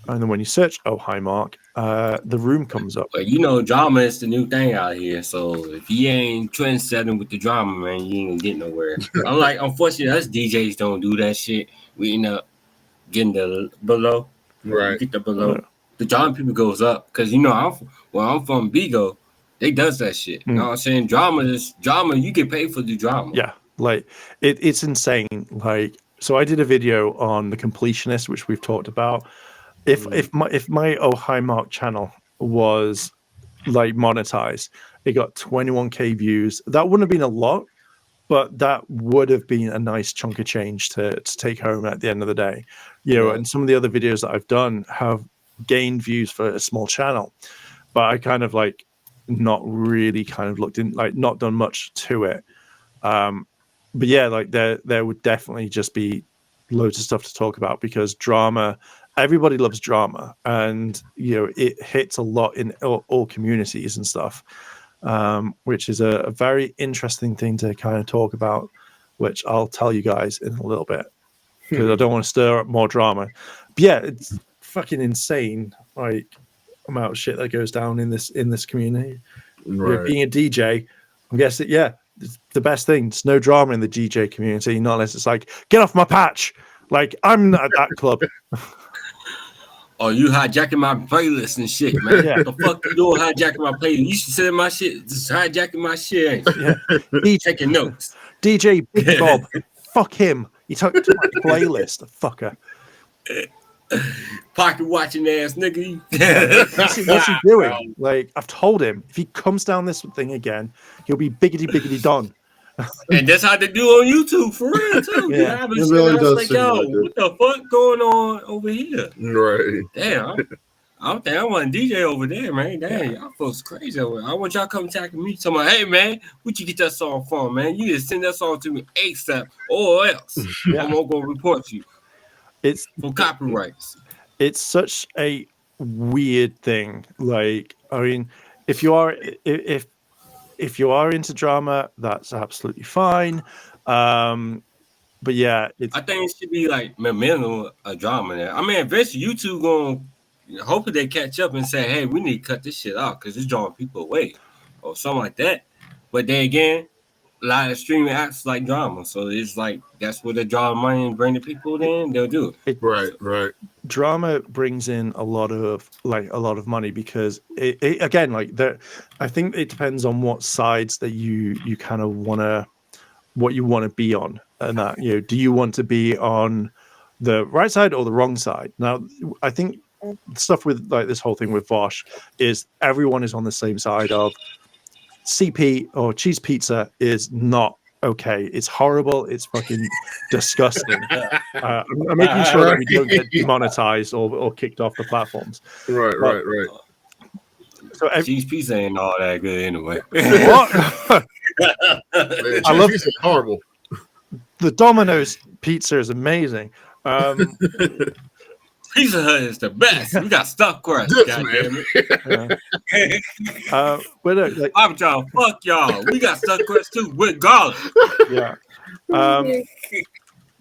And then when you search Oh Hi Mark, the room comes up. But you know, drama is the new thing out here. So if you ain't trendsetting with the drama, man, you ain't gonna get nowhere. I'm like, unfortunately, us DJs don't do that shit. We end up getting the below. Right. Get the below. Right. The drama people goes up. Because, you know, I'm from Bigo, they does that shit. You know what I'm saying? Drama is drama. You get paid for the drama. Yeah. Like, it's insane. Like, so I did a video on The Completionist, which we've talked about. If my Oh Hi Mark channel was like monetized, it got 21k views. That wouldn't have been a lot, but that would have been a nice chunk of change to take home at the end of the day. You know, and some of the other videos that I've done have gained views for a small channel, but I kind of like not really kind of looked in, like not done much to it. But yeah, like there would definitely just be loads of stuff to talk about because drama. Everybody loves drama, and you know it hits a lot in all communities and stuff, which is a very interesting thing to kind of talk about, which I'll tell you guys in a little bit because I don't want to stir up more drama. But yeah, it's fucking insane, like amount of shit that goes down in this community. Right. You know, being a DJ, I'm guessing, yeah, it's the best thing. There's no drama in the DJ community, not unless it's like, get off my patch. Like I'm not at that club. Oh, you hijacking my playlist and shit, man. Yeah. The fuck you doing hijacking my playlist? You should send my shit, just hijacking my shit, ain't you? Yeah. Taking notes. DJ Big Bob, fuck him. He took to my playlist, the fucker. Pocket watching ass nigga. What's he doing? Like, I've told him, if he comes down this thing again, he'll be biggity done. And that's how they do on YouTube for real too. Yeah, it really does like, seem yo, like it. what the fuck going on over here? Right. Damn, I don't think I want a DJ over there, man. Damn, y'all folks crazy over there. I want y'all come attacking me. Talking about, hey man, what you get that song from, man? You just send that song to me ASAP or else I'm gonna go report you. It's for copyrights. It's such a weird thing. Like, I mean, if you are into drama, that's absolutely fine. But yeah, I think it should be like minimum a drama there. I mean, eventually YouTube going hopefully they catch up and say, hey, we need to cut this shit out because it's drawing people away or something like that. But then again, a lot of streaming apps like drama, so it's like that's where they draw money and bring the people in. They'll do it. Right. Drama brings in a lot of money because it again, like I think it depends on what sides that you kind of what you want to be on, and that, you know, do you want to be on the right side or the wrong side? Now, I think stuff with like this whole thing with Vosh is everyone is on the same side of CP or cheese pizza is not okay. It's horrible. It's fucking disgusting. I'm making sure that we don't get demonetized or kicked off the platforms. Right. So cheese pizza ain't all that good anyway. What? Man, I love pizza. Horrible. The Domino's pizza is amazing. Pizza Hut is the best. We got stuffed crust. Goddamn it. Like, I'm trying to fuck y'all. We got stuffed crust too with garlic. Yeah.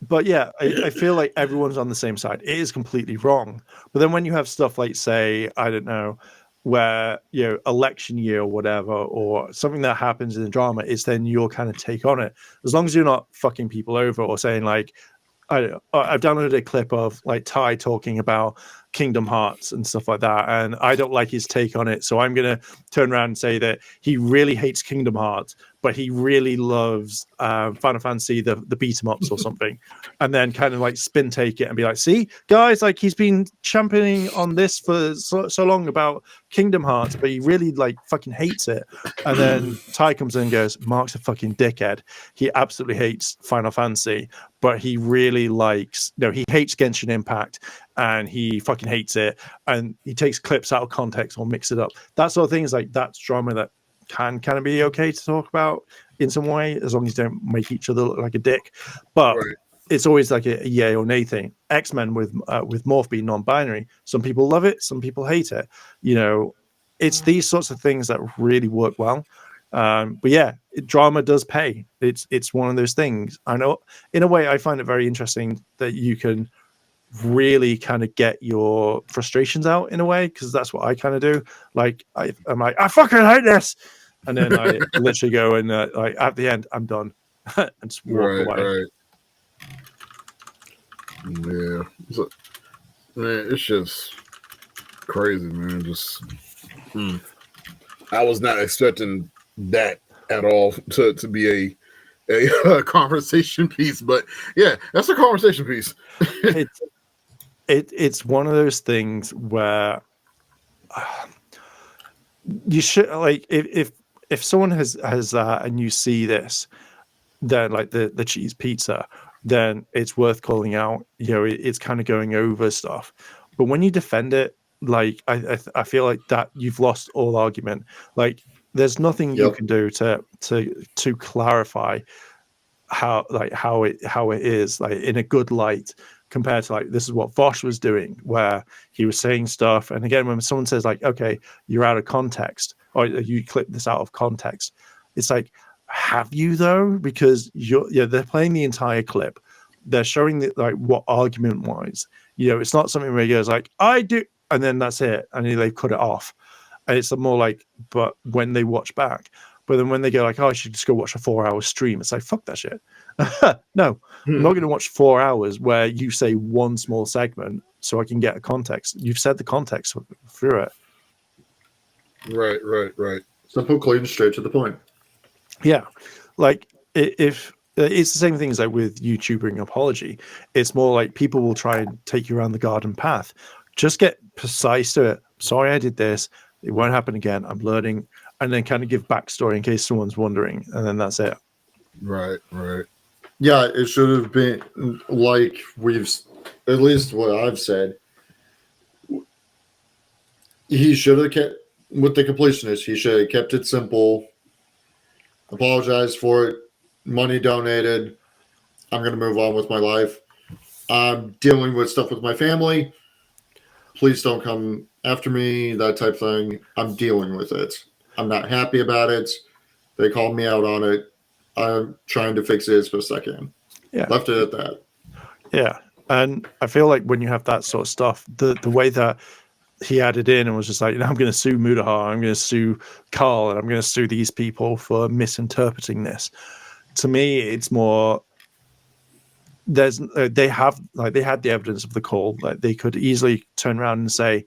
But yeah, I feel like everyone's on the same side. It is completely wrong. But then when you have stuff like, say, I don't know, where, you know, election year or whatever, or something that happens in the drama, is then your kind of take on it. As long as you're not fucking people over or saying like, I've downloaded a clip of like Ty talking about Kingdom Hearts and stuff like that, and I don't like his take on it, so I'm gonna turn around and say that he really hates Kingdom Hearts, but he really loves Final Fantasy, the beat 'em ups or something, and then kind of like spin take it and be like, see guys, like he's been championing on this for so long about Kingdom Hearts, but he really like fucking hates it. And then Ty comes in and goes, Mark's a fucking dickhead. He absolutely hates Final Fantasy, but he really likes, he hates Genshin Impact and he fucking hates it, and he takes clips out of context or mix it up. That sort of thing is like, that's drama that can kind of be okay to talk about in some way, as long as you don't make each other look like a dick. But it's always like a yay or nay thing. X-Men with Morph being non-binary, some people love it, some people hate it. You know, it's these sorts of things that really work well. But yeah, drama does pay. It's one of those things. I know, in a way, I find it very interesting that you can really kind of get your frustrations out in a way, because that's what I kind of do. Like I'm like, I fucking hate this, and then I literally go and like at the end I'm done and just walk away. Right. Yeah, man, it's just crazy, man. Just I was not expecting that at all to be a conversation piece, but yeah, that's a conversation piece. It's one of those things where you should, like, if someone has and you see this, then like the cheese pizza, then it's worth calling out. You know, it's kind of going over stuff. But when you defend it, like I feel like that you've lost all argument. Like there's nothing you can do to clarify how it is like in a good light, compared to like this is what Vosh was doing, where he was saying stuff. And again, when someone says like, okay, you're out of context, or you clip this out of context, it's like, have you though? Because they're playing the entire clip, they're showing that like what argument wise, it's not something where he goes like, I do, and then that's it, and they cut it off. And it's more like, but when they watch back. But then when they go like, oh, I should just go watch a 4-hour stream, it's like, fuck that shit. No, I'm not going to watch 4 hours where you say one small segment so I can get a context. You've said the context through it. Right. Simple, clean, straight to the point. Yeah, like if it's the same thing as like with YouTubing apology. It's more like people will try and take you around the garden path. Just get precise to it. Sorry, I did this. It won't happen again. I'm learning, and then kind of give backstory in case someone's wondering, and then that's it. Right. Yeah, it should have been like at least what I've said. He should have kept with the completionist. He should have kept it simple. Apologized for it. Money donated. I'm going to move on with my life. I'm dealing with stuff with my family. Please don't come after me, that type of thing. I'm dealing with it. I'm not happy about it. They called me out on it. I'm trying to fix it as best I can. Yeah. Left it at that. Yeah. And I feel like when you have that sort of stuff, the way that he added in and was just like, I'm going to sue Mudahar, I'm going to sue Carl, and I'm going to sue these people for misinterpreting this. To me, it's more they had the evidence of the call. Like they could easily turn around and say,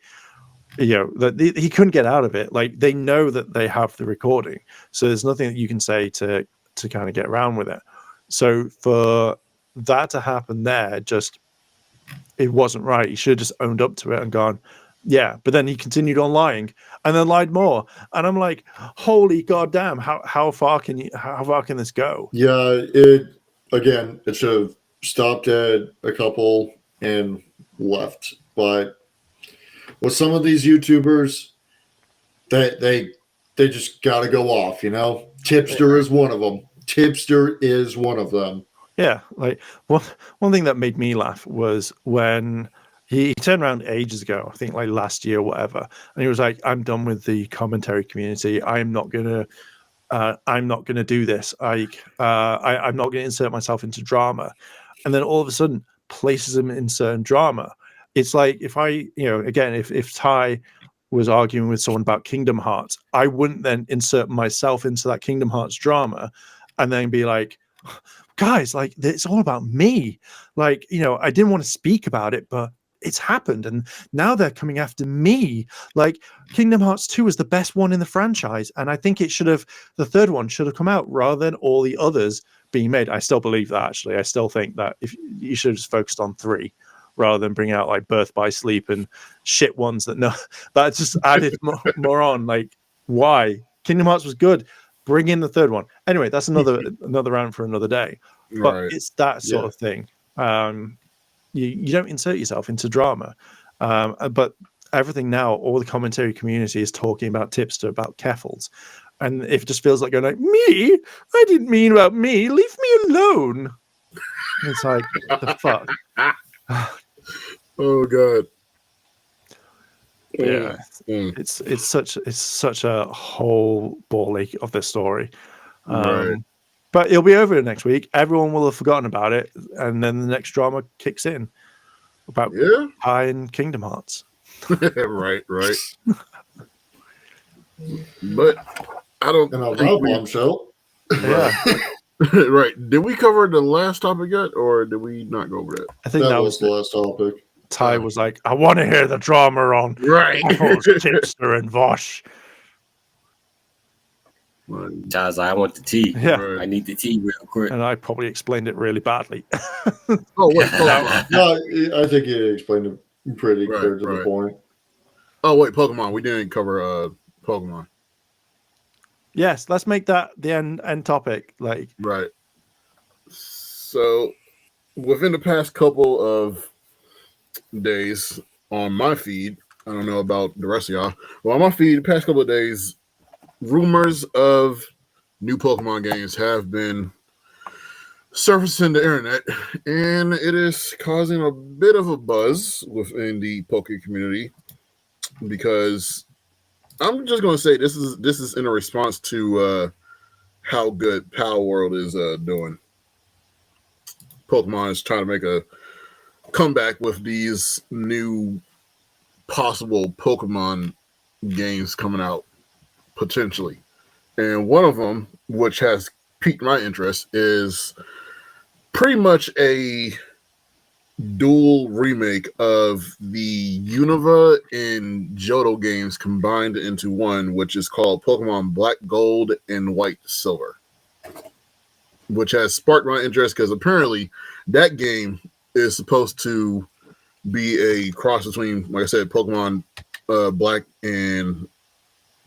that he couldn't get out of it. Like they know that they have the recording, so there's nothing that you can say to kind of get around with it. So for that to happen there, it wasn't right. He should have just owned up to it and gone, yeah. But then he continued on lying and then lied more. And I'm like, holy goddamn, how far can this go? Yeah, it should have stopped at a couple and left. But with some of these YouTubers, they just got to go off. Tipster is one of them. Yeah, like one thing that made me laugh was when he turned around ages ago, I think like last year or whatever, and he was like, "I'm done with the commentary community. I'm not gonna do this. I'm not gonna insert myself into drama." And then all of a sudden, places him in certain drama. It's like if if Ty was arguing with someone about Kingdom Hearts, I wouldn't then insert myself into that Kingdom Hearts drama, and then be like, guys, like it's all about me. Like, I didn't want to speak about it, but it's happened, and now they're coming after me. Like Kingdom Hearts 2 is the best one in the franchise, and I think the third one should have come out rather than all the others being made. I still believe that, actually. I still think that if you should have just focused on 3 rather than bring out like Birth by Sleep and shit ones that just added more on. Like, why? Kingdom Hearts was good. Bring in the third one. Anyway, that's another round for another day. But it's that sort of thing. You don't insert yourself into drama. But everything now, all the commentary community is talking about Tipster, about Keffels. And if it just feels like going like, me? I didn't mean about me. Leave me alone. And it's like, what the fuck? Oh God. Yeah. It's such a whole ball ache of the story. Right. But it'll be over next week. Everyone will have forgotten about it, and then the next drama kicks in about High and Kingdom Hearts. right. But I don't. And I love Bombshell. Yeah. Right. Did we cover the last topic yet, or did we not go over that? I think that was the last topic. Ty was like, I want to hear the drama on Tipster and Vosh. Ty's like, I want the tea. Yeah. Right. I need the tea real quick. And I probably explained it really badly. Oh, wait. Pokemon. No, I think you explained it pretty clear to the point. Oh, wait, Pokemon. We didn't cover Pokemon. Yes, let's make that the end topic. Like, right. So, within the past couple of days on my feed, I don't know about the rest of y'all. Well, on my feed, the past couple of days, rumors of new Pokemon games have been surfacing the internet, and it is causing a bit of a buzz within the Poke community because I'm just going to say this is in a response to how good Power World is doing. Pokemon is trying to make a comeback with these new possible Pokemon games coming out potentially. And one of them, which has piqued my interest, is pretty much a dual remake of the Unova and Johto games combined into one, which is called Pokemon Black Gold and White Silver, which has sparked my interest because apparently that game is supposed to be a cross between, like I said, Pokemon Black and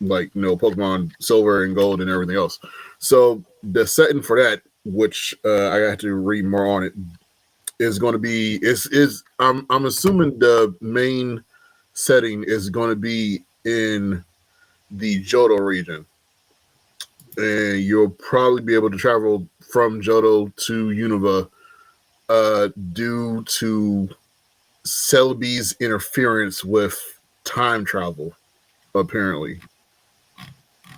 Pokemon Silver and Gold and everything else. So the setting for that, which I have to read more on it, is going to be I'm assuming the main setting is going to be in the Johto region, and you'll probably be able to travel from Johto to Unova due to Celebi's interference with time travel, apparently.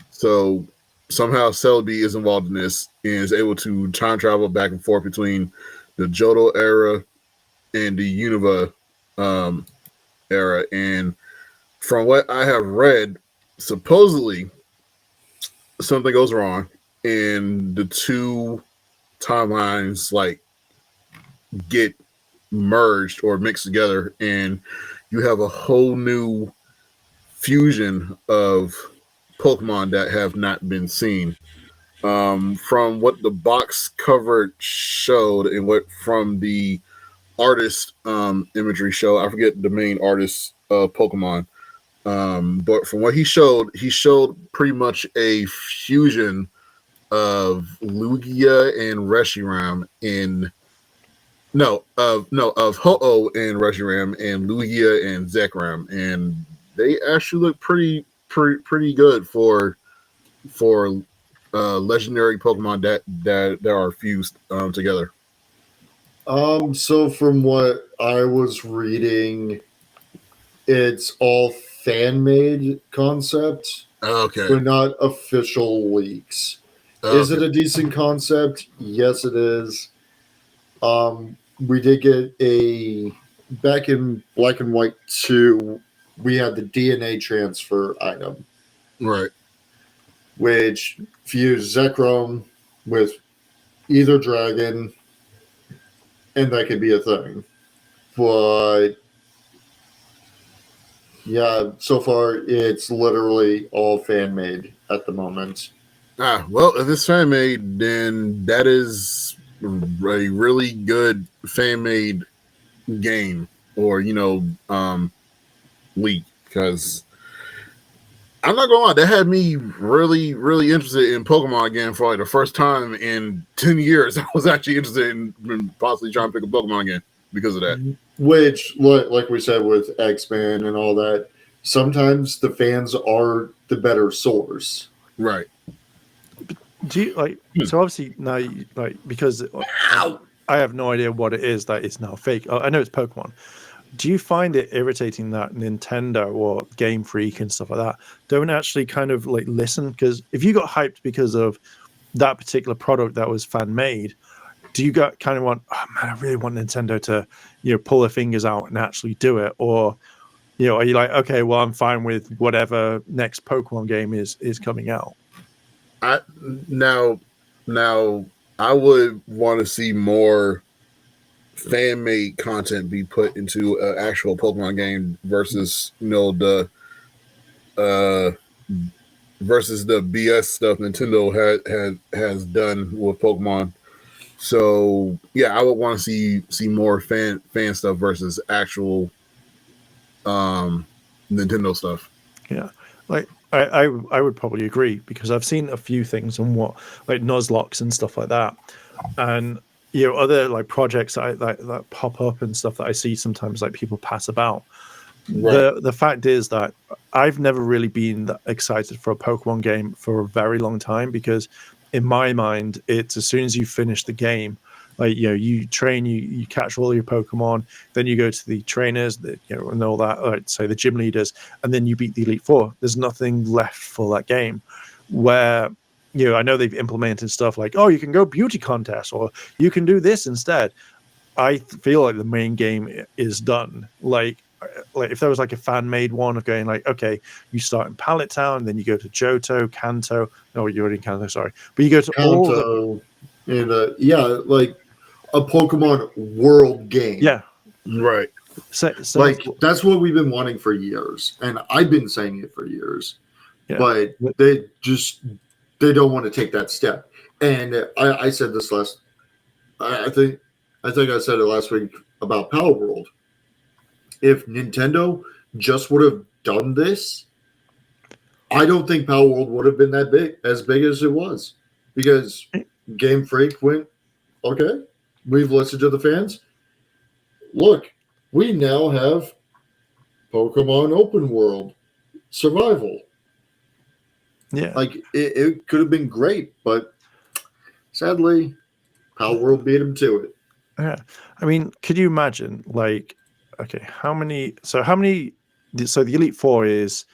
So somehow Celebi is involved in this and is able to time travel back and forth between the Johto era and the Unova era. And from what I have read, supposedly something goes wrong and the two timelines get merged or mixed together, and you have a whole new fusion of Pokemon that have not been seen. From what the box cover showed and what from the artist imagery show, I forget the main artist of Pokemon, but from what he showed pretty much a fusion of Lugia and Reshiram of Ho-Oh and Reshiram and Lugia and Zekrom, and they actually look pretty good for legendary Pokemon that are fused together. So from what I was reading, it's all fan-made concept. Okay. But not official leaks. Okay. Is it a decent concept? Yes, it is. We did get back in Black and White 2, we had the DNA transfer item. Right. Which fused Zekrom with either dragon, and that could be a thing. But yeah, so far it's literally all fan made at the moment. Well, if it's fan made, then that is a really good fan made game or leak, because I'm not gonna lie, that had me really, really interested in Pokemon again for the first time in 10 years. I was actually interested in possibly trying to pick a Pokemon again because of that. Which, like we said with X-Men and all that, sometimes the fans are the better source. Right. Do you so obviously now because I have no idea what it is that is now fake. I know it's Pokemon. Do you find it irritating that Nintendo or Game Freak and stuff like that don't actually kind of listen? Because if you got hyped because of that particular product that was fan made, do you kind of want, oh man, I really want Nintendo to pull their fingers out and actually do it? Or are you like, okay, well, I'm fine with whatever next Pokemon game is coming out? Now I would want to see more fan-made content be put into an actual Pokemon game versus versus the BS stuff Nintendo has done with Pokemon. So yeah, I would want to see more fan stuff versus actual Nintendo stuff. Yeah, I would probably agree, because I've seen a few things on what Nuzlocke and stuff like that, and other projects that pop up and stuff that I see sometimes people pass about. Right. The fact is that I've never really been that excited for a Pokemon game for a very long time, because in my mind it's as soon as you finish the game, you train, you catch all your Pokemon, then you go to the trainers, and all that, say the gym leaders, and then you beat the Elite Four. There's nothing left for that game. Where I know they've implemented stuff like, oh, you can go beauty contests, or you can do this instead. I feel like the main game is done. If there was a fan-made one of going okay, you start in Pallet Town, then you go to Johto, Kanto. No, you're already in Kanto, sorry. But you go to Kanto, all the... and a Pokemon world game. Yeah. Right. So like that's what we've been wanting for years, and I've been saying it for years. Yeah. But they don't want to take that step. And I said this I think I said it last week about Power World. If Nintendo just would have done this, I don't think Power World would have been that big as it was, because Game Freak went, okay, we've listened to the fans. Look, we now have Pokemon Open World Survival. Yeah. Like, it could have been great, but sadly, Power World beat him to it. Yeah. I mean, could you imagine, like, okay, how many, so the Elite Four is,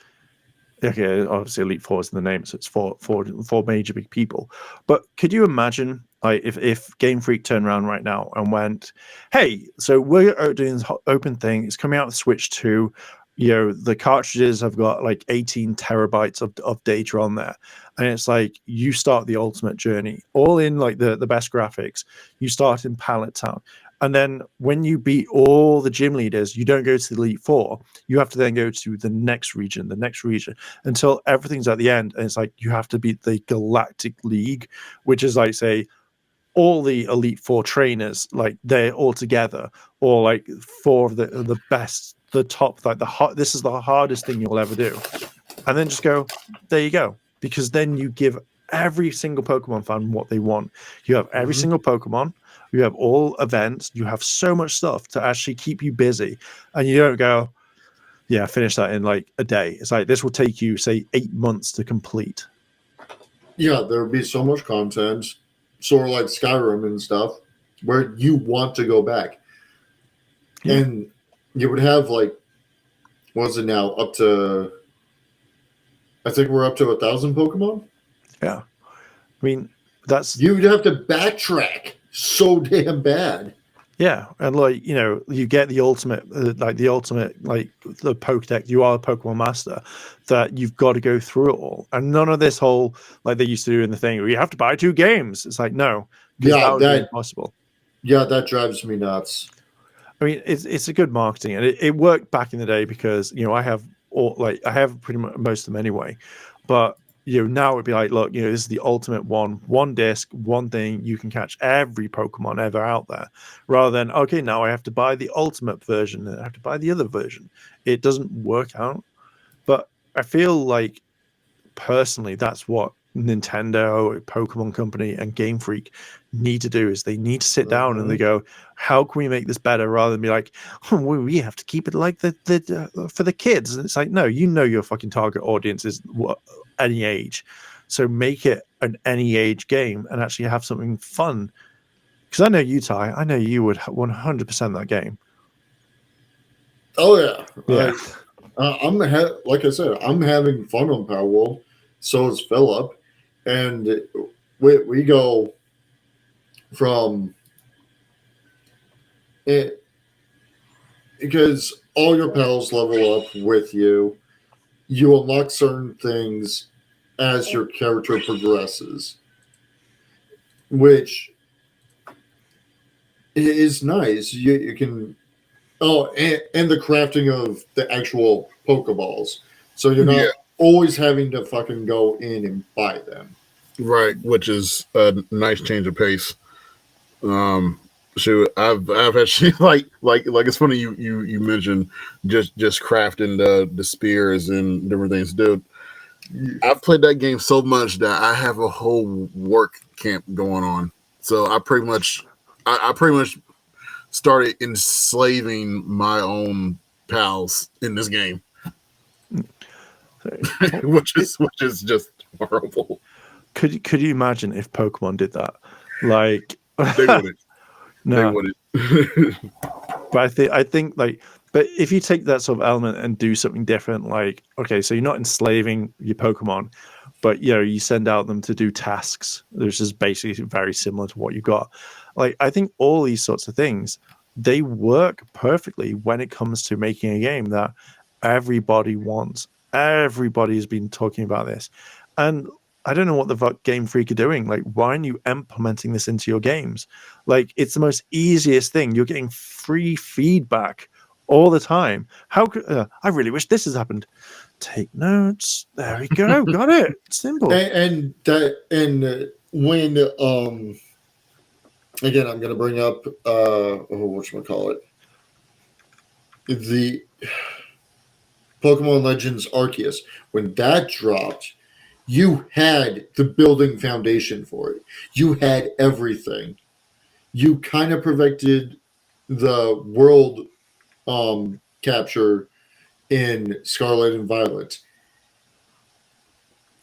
okay, obviously Elite Four is in the name, so it's four major big people. But could you imagine, like, if Game Freak turned around right now and went, hey, so we're doing this open thing, it's coming out with Switch 2, you know, the cartridges have got like 18 terabytes of data on there, and it's like you start the ultimate journey, all in like the best graphics. You start in Pallet Town, and then when you beat all the gym leaders, you don't go to the Elite Four. You have to then go to the next region, until everything's at the end. And it's like you have to beat the Galactic League, which is like, say, all the Elite Four trainers, like they're all together, or like four of the best, the top, like this is the hardest thing you'll ever do. And then just go, there you go. Because then you give every single Pokemon fan what they want. You have every single Pokemon. You have all events. You have so much stuff to actually keep you busy. And you don't go, yeah, finish that in like a day. It's like, this will take you, say, 8 months to complete. Yeah, there would be so much content, sort of like Skyrim and stuff, where you want to go back. Yeah. And you would have, like, what is it now? Up to, I think we're up to 1,000 Pokemon? Yeah. I mean, that's... You'd have to backtrack so damn bad. Yeah, and like, you know, you get the ultimate, like the Pokedex. You are a Pokemon master, that you've got to go through it all, and none of this whole, like they used to do in the thing where you have to buy 2 games. It's like, no, because that would be impossible. Yeah, that drives me nuts. I mean, it's a good marketing, and it worked back in the day because, you know, I have pretty much most of them anyway, but you know, now it'd be like, look, you know, this is the ultimate one disc, one thing, you can catch every Pokemon ever out there, rather than, okay, now I have to buy the ultimate version and I have to buy the other version. It doesn't work out. But I feel like, personally, that's what Nintendo, Pokemon Company, and Game Freak need to do, is they need to sit down and they go, how can we make this better, rather than be like, oh, we have to keep it like the for the kids. And it's like, no, you know, your fucking target audience is any age, so make it an any age game and actually have something fun. Because I know you, Ty, I know you would 100% that game. Oh yeah. Like I said, I'm having fun on Power World. So is Philip, and we go from it because all your pals level up with you. You unlock certain things as your character progresses, which is nice. You can, and the crafting of the actual Pokeballs, so you're not always having to fucking go in and buy them. Right, which is a nice change of pace. So I've actually like it's funny you mentioned just crafting the spears and different things, dude. I've played that game so much that I have a whole work camp going on. So I pretty much started enslaving my own pals in this game, which is just horrible. Could you imagine if Pokemon did that? Like, they wouldn't. No. They wouldn't. But I think like, but if you take that sort of element and do something different, like, okay, so you're not enslaving your Pokemon, but you know, you send out them to do tasks, which is basically very similar to what you got. Like, I think all these sorts of things, they work perfectly when it comes to making a game that everybody wants. Everybody's been talking about this. And I don't know what the fuck Game Freak are doing. Like, why aren't you implementing this into your games? Like, it's the most easiest thing. You're getting free feedback all the time. How could I really wish this has happened? Take notes. There we go. Got it. Simple. And when again, I'm going to bring up whatchamacallit, the Pokemon Legends Arceus. When that dropped, you had the building foundation for it. You had everything. You kind of perfected the world capture in Scarlet and Violet.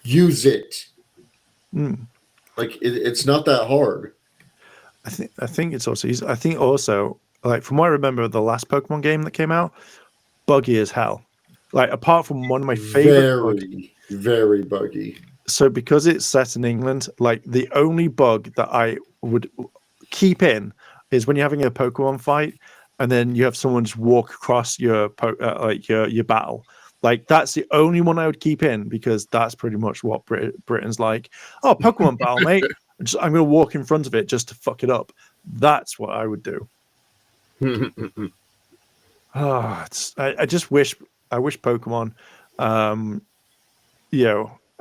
Use it. Like it's not that hard. I think it's also easy. I think also, like, from what I remember, the last Pokemon game that came out, buggy as hell. Like, apart from one of my favorite, very buggy. So because it's set in England, like, the only bug that I would keep in is when you're having a Pokemon fight, and then you have someone just walk across your your battle. Like, that's the only one I would keep in, because that's pretty much what Britain's like. Oh, Pokemon battle, mate. I'm going to walk in front of it just to fuck it up. That's what I would do. I just wish Pokemon, I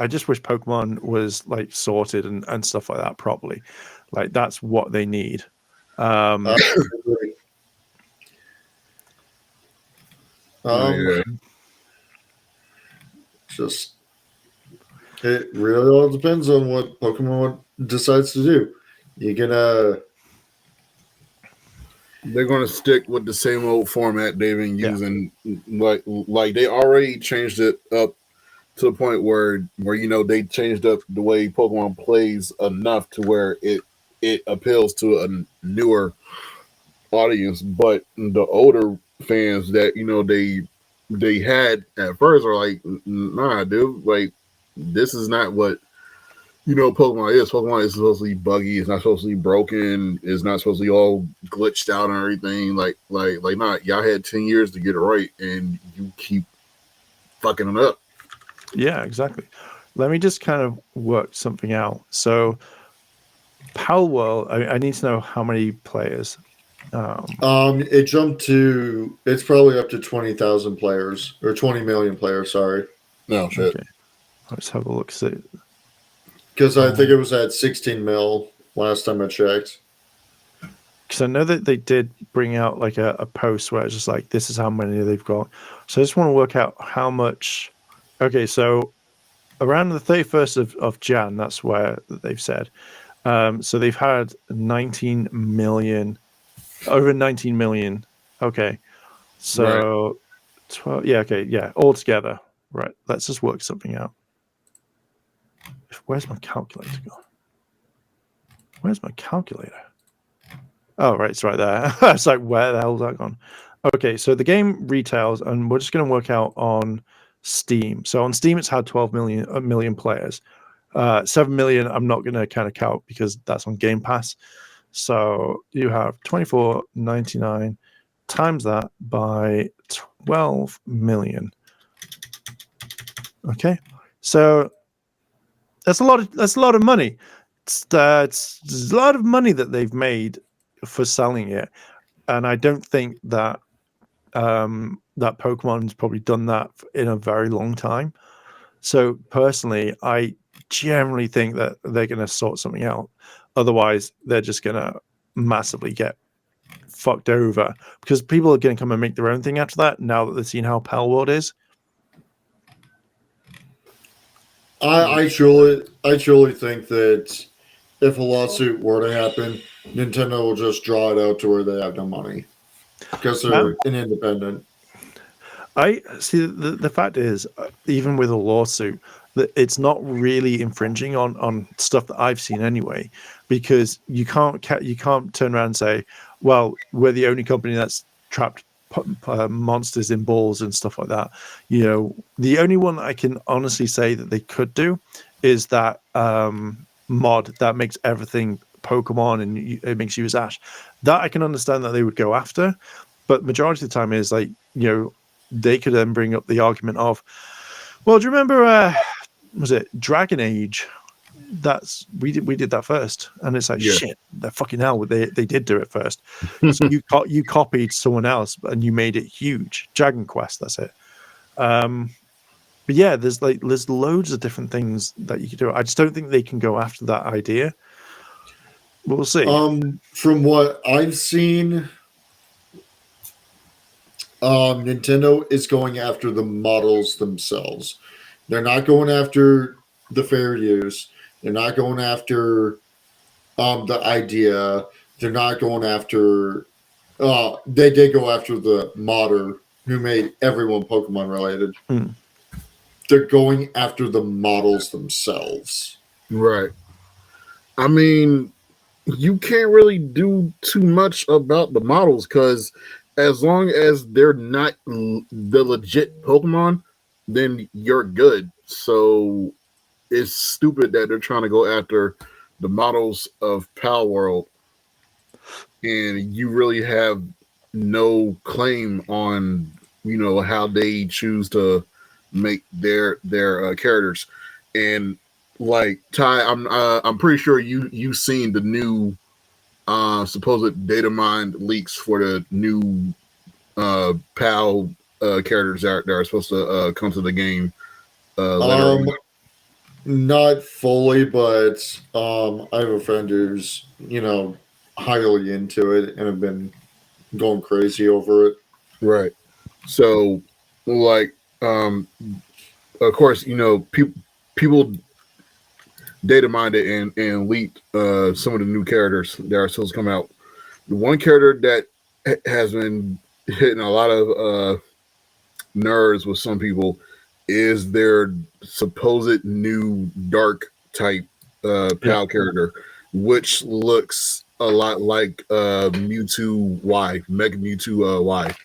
just wish Pokemon was like sorted and stuff like that properly. Like, that's what they need. Just it really all depends on what Pokemon decides to do. They're gonna stick with the same old format they've been using. Like they already changed it up to the point where they changed up the way Pokemon plays enough to where it appeals to a newer audience. But the older fans that they had at first are like, nah, dude, like, this is not what Pokemon is. Pokemon is supposed to be buggy. It's not supposed to be broken. It's not supposed to be all glitched out and everything. Like, not. Y'all had 10 years to get it right, and you keep fucking it up. Yeah, exactly. Let me just kind of work something out. So, Pal World, I need to know how many players. It jumped to. It's probably up to 20,000 players or 20 million players. Sorry. No shit. Okay. Let's have a look. Because I think it was at 16 mil last time I checked. Because I know that they did bring out like a post where it's just like, this is how many they've got. So I just want to work out how much. Okay, so around the 31st of Jan, that's where they've said. So they've had 19 million, over 19 million. Okay. So right. 12, yeah, okay, yeah, all together. Right. Let's just work something out. Where's my calculator gone? Where's my calculator? Oh, right, it's right there. It's like, where the hell's that gone? Okay, so the game retails, and we're just going to work out on Steam. So on Steam, it's had 12 million players. 7 million, I'm not going to kind of count because that's on Game Pass. So you have 24.99 times that by 12 million. Okay, so that's a lot of money. It's a lot of money that they've made for selling it, and I don't think that that Pokemon's probably done that in a very long time. So personally, I generally think that they're going to sort something out. Otherwise, they're just going to massively get fucked over, because people are going to come and make their own thing after that. Now that they've seen how Pal World is. I truly think that if a lawsuit were to happen, Nintendo will just draw it out to where they have no money because they're an independent. I see. The fact is, even with a lawsuit, that it's not really infringing on stuff that I've seen anyway, because you can't turn around and say, well, we're the only company that's trapped monsters in balls and stuff like that. The only one I can honestly say that they could do is that mod that makes everything Pokemon and it makes you as Ash. That I can understand that they would go after, but majority of the time is like, they could then bring up the argument of, well, do you remember was it Dragon Age? we did that first, and it's like shit. They're fucking hell. They did do it first. So you copied someone else and you made it huge. Dragon Quest, that's it. But yeah, there's loads of different things that you could do. I just don't think they can go after that idea. We'll see. From what I've seen, Nintendo is going after the models themselves. They're not going after the fair use. They're not going after the idea. They're not going after. They did go after the modder who made everyone Pokemon related. They're going after the models themselves. Right. I mean, you can't really do too much about the models because as long as they're not the legit Pokemon, then you're good. So it's stupid that they're trying to go after the models of Pal World, and you really have no claim on how they choose to make their characters. And like Ty, I'm pretty sure you've seen the new supposed data mined leaks for the new PAL characters that are supposed to come to the game. Not fully, but I have a friend who's highly into it and have been going crazy over it. Right. So, like, of course, people data mined it and leaked some of the new characters that are supposed to come out. The one character that has been hitting a lot of nerves with some people is their supposed new dark type PAL character, which looks a lot like Mewtwo Y, Mega Mewtwo Y.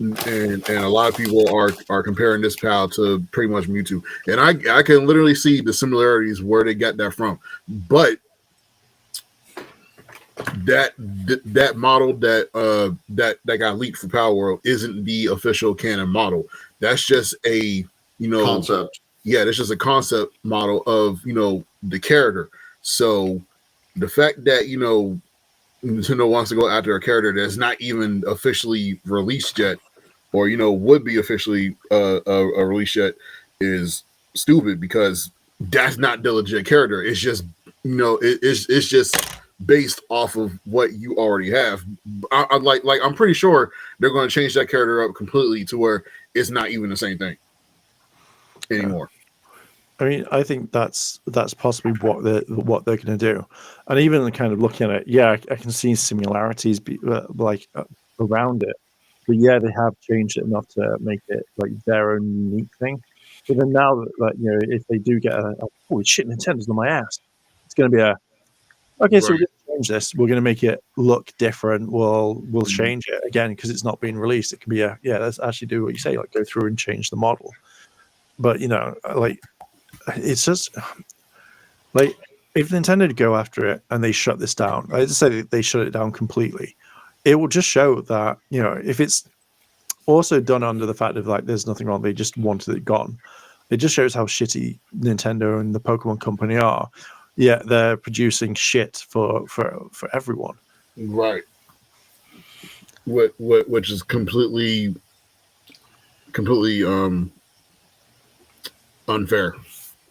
And a lot of people are comparing this PAL to pretty much Mewtwo, and I can literally see the similarities where they got that from. But that model that got leaked for Power World isn't the official canon model. That's just a concept. Yeah, that's just a concept model of the character. So the fact that Nintendo wants to go after a character that's not even officially released yet, or would be officially a release yet, is stupid because that's not the legit character. It's just it's just based off of what you already have. I'm pretty sure they're going to change that character up completely to where it's not even the same thing anymore. I mean, I think that's possibly what they're going to do, and even kind of looking at it, yeah, I can see similarities around it, but yeah, they have changed it enough to make it like their own unique thing. But then now that if they do get holy shit, Nintendo's on my ass, it's going to be okay. So we're going to change this. We're going to make it look different. We'll change it again because it's not being released. It can be let's actually do what you say, like go through and change the model. But it's just like if Nintendo go after it and they shut this down, I just say they shut it down completely, it will just show that if it's also done under the fact of like there's nothing wrong, they just wanted it gone. It just shows how shitty Nintendo and the Pokemon company are. Yeah, they're producing shit for everyone. Right. Which is completely unfair.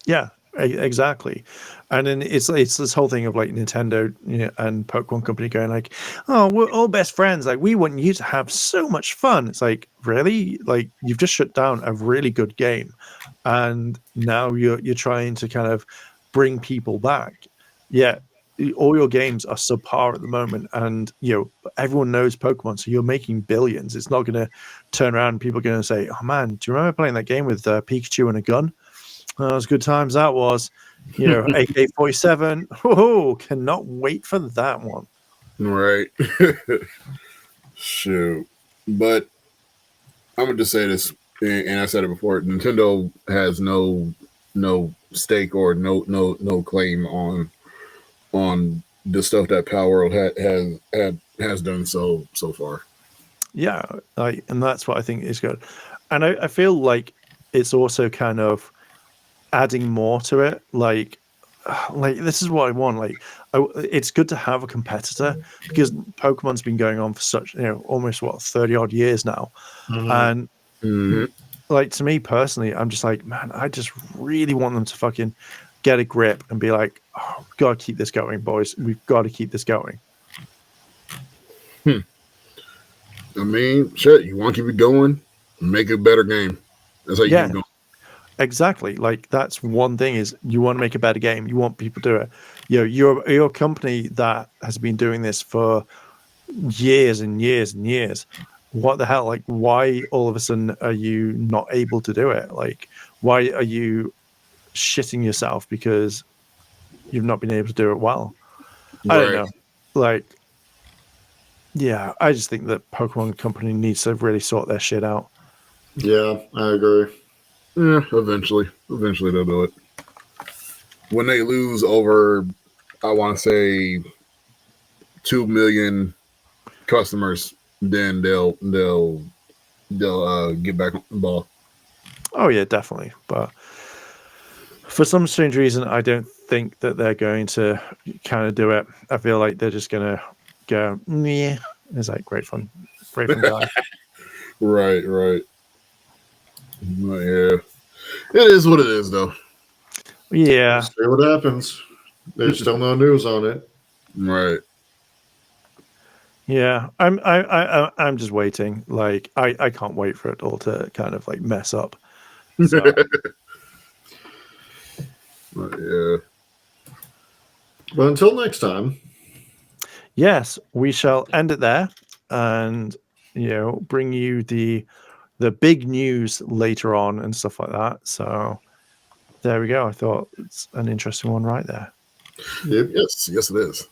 Yeah, exactly. And then it's this whole thing of like Nintendo and Pokemon Company going like, oh, we're all best friends. Like we want you to have so much fun. It's like, really? Like you've just shut down a really good game, and now you're trying to kind of bring people back. Yeah, all your games are subpar at the moment, and everyone knows Pokemon, so you're making billions. It's not going to turn around and people are going to say, oh man, do you remember playing that game with Pikachu and a gun? Oh, those good times that was. AK-47. Oh, cannot wait for that one. Right. Shoot. But I'm gonna just say this, and I said it before. Nintendo has no stake or no claim on the stuff that Power World has done so far. Yeah, and that's what I think is good. And I feel like it's also kind of adding more to it. Like this is what I want. Like, it's good to have a competitor because Pokemon's been going on for such, almost 30 odd years now, and like to me personally, I'm just like, man, I just really want them to fucking get a grip and be like, oh, we've got to keep this going, boys. We've got to keep this going. I mean, shit, you want to keep it going, make it a better game. That's how you keep it going. Exactly. Like that's one thing is you want to make a better game. You want people to do it. You're a company that has been doing this for years and years and years. What the hell? Like, why all of a sudden are you not able to do it? Like, why are you shitting yourself because you've not been able to do it well? I don't know. Like, yeah, I just think that Pokemon Company needs to really sort their shit out. Yeah, I agree. Yeah, eventually they'll do it. When they lose over, I want to say 2 million customers, then they'll get back on the ball. Oh yeah, definitely. But for some strange reason, I don't think that they're going to kind of do it. I feel like they're just going to go, yeah. It's like great fun guy. Right. Well, yeah, it is what it is, though. Yeah. See what happens. There's still no news on it. Right. Yeah, I'm just waiting. Like I can't wait for it all to kind of like mess up. So. Yeah. But until next time. Yes, we shall end it there, and bring you the big news later on and stuff like that. So there we go. I thought it's an interesting one right there. Yes, it is.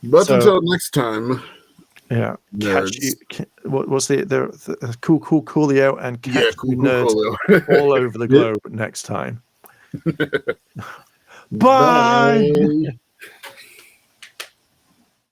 But until next time, yeah, catch you. What's the coolio and catch you nerds all over the globe next time. Bye.